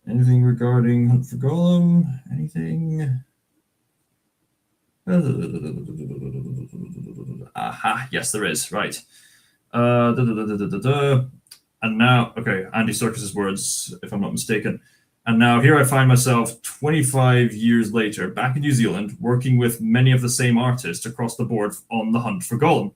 Anything regarding Hunt for Golem? Anything? Aha, yes, there is. Right. And now, okay, Andy Serkis's words, if I'm not mistaken. And now here I find myself 25 years later, back in New Zealand, working with many of the same artists across the board on the Hunt for Golem,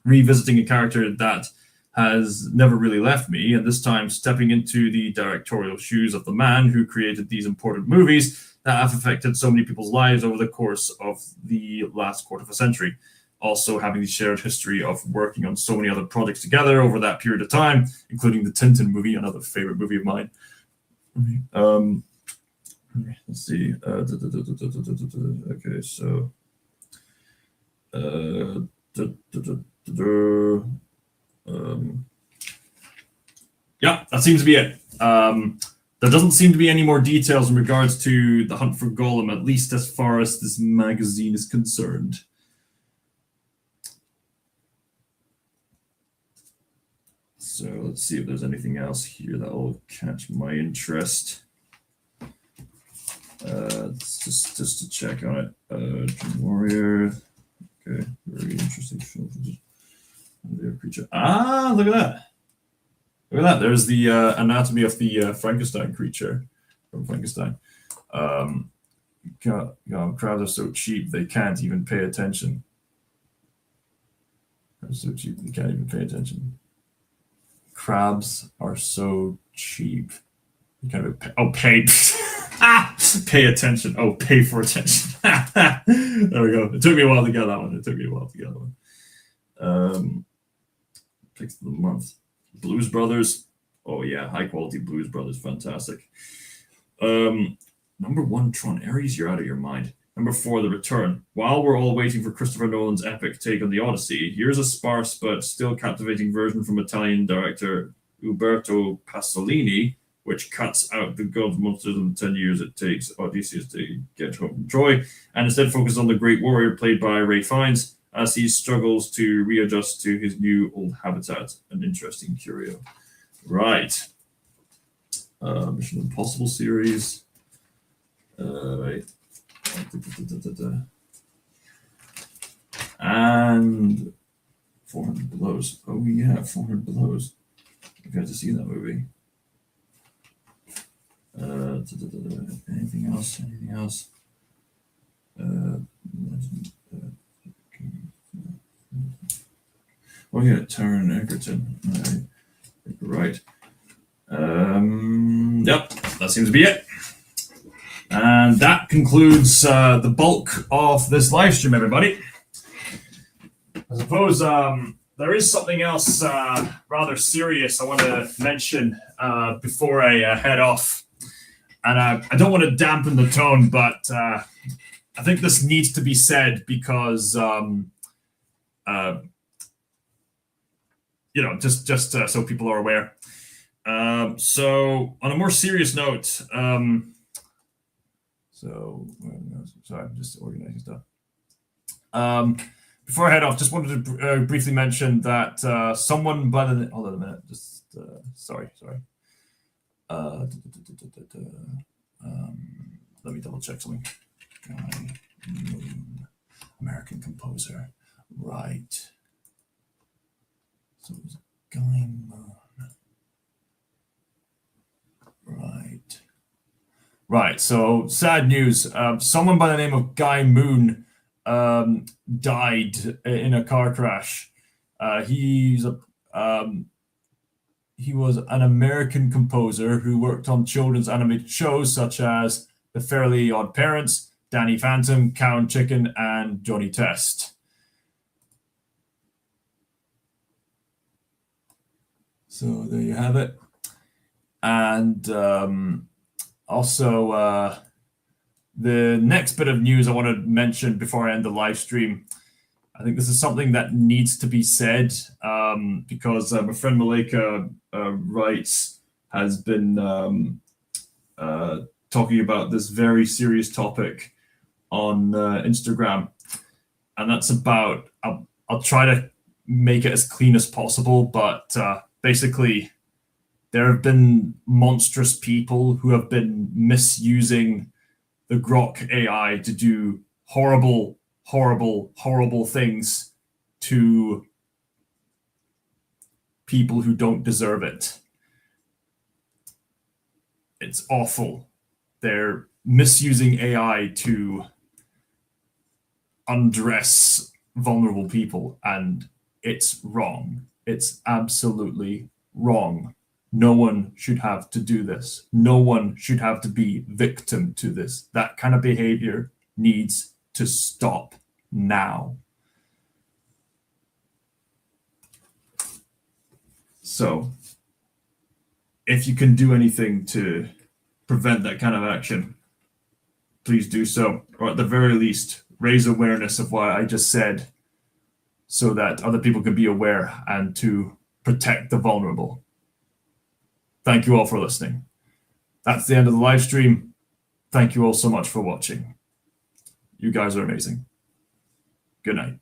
revisiting a character that has never really left me, and this time stepping into the directorial shoes of the man who created these important movies that have affected so many people's lives over the course of the last quarter of a century. Also having the shared history of working on so many other projects together over that period of time, including the Tintin movie, another favorite movie of mine. Let's see. Okay, so yeah, that seems to be it. There doesn't seem to be any more details in regards to the Hunt for Golem, at least as far as this magazine is concerned. So let's see if there's anything else here that will catch my interest. Just to check on it. Dream Warrior. Okay, very interesting film. Creature. Look at that. Look at that. There's the anatomy of the Frankenstein creature from Frankenstein. Crowds are so cheap they can't even pay attention. They're so cheap they can't even pay attention. Crabs are so cheap. You can't even pay. Oh, pay. Pay attention. Oh, pay for attention. There we go. It took me a while to get that one. Picks of the month. Blues Brothers. Oh yeah, high quality Blues Brothers. Fantastic. Number 1, Tron Ares, you're out of your mind. Number 4, The Return. While we're all waiting for Christopher Nolan's epic take on the Odyssey, here's a sparse but still captivating version from Italian director Uberto Pasolini, which cuts out the gods, monsters, and 10 years it takes Odysseus to get home from Troy, and instead focuses on the great warrior played by Ray Fiennes as he struggles to readjust to his new old habitat. An interesting curio. Right. Mission Impossible series. Right. And 400 Blows. Oh yeah, 400 Blows. I got to see that movie. Anything else? Oh yeah, Taron Egerton. Right. Yep, that seems to be it. And that concludes the bulk of this live stream, everybody. I suppose there is something else rather serious I want to mention before I head off. And I don't want to dampen the tone, but I think this needs to be said because, just so people are aware. So on a more serious note, So, sorry, I'm just organizing stuff. Before I head off, just wanted to briefly mention that someone by the hold on a minute, just sorry. Let me double check something. Guy Moon, American composer, right? So it was Guy Moon, right? Right. So sad news. Someone by the name of Guy Moon died in a car crash. He was an American composer who worked on children's animated shows such as The Fairly Odd Parents, Danny Phantom, Cow and Chicken, and Johnny Test. So there you have it. And also, the next bit of news I want to mention before I end the live stream, I think this is something that needs to be said because my friend Malika writes has been talking about this very serious topic on Instagram, and that's about I'll try to make it as clean as possible, but basically there have been monstrous people who have been misusing the Grok AI to do horrible things to people who don't deserve it. It's awful. They're misusing AI to undress vulnerable people, and it's wrong. It's absolutely wrong. No one should have to do this. No one should have to be victim to this. That kind of behavior needs to stop now. So, if you can do anything to prevent that kind of action, please do so. Or at the very least, raise awareness of what I just said so that other people can be aware and to protect the vulnerable. Thank you all for listening. That's the end of the live stream. Thank you all so much for watching. You guys are amazing. Good night.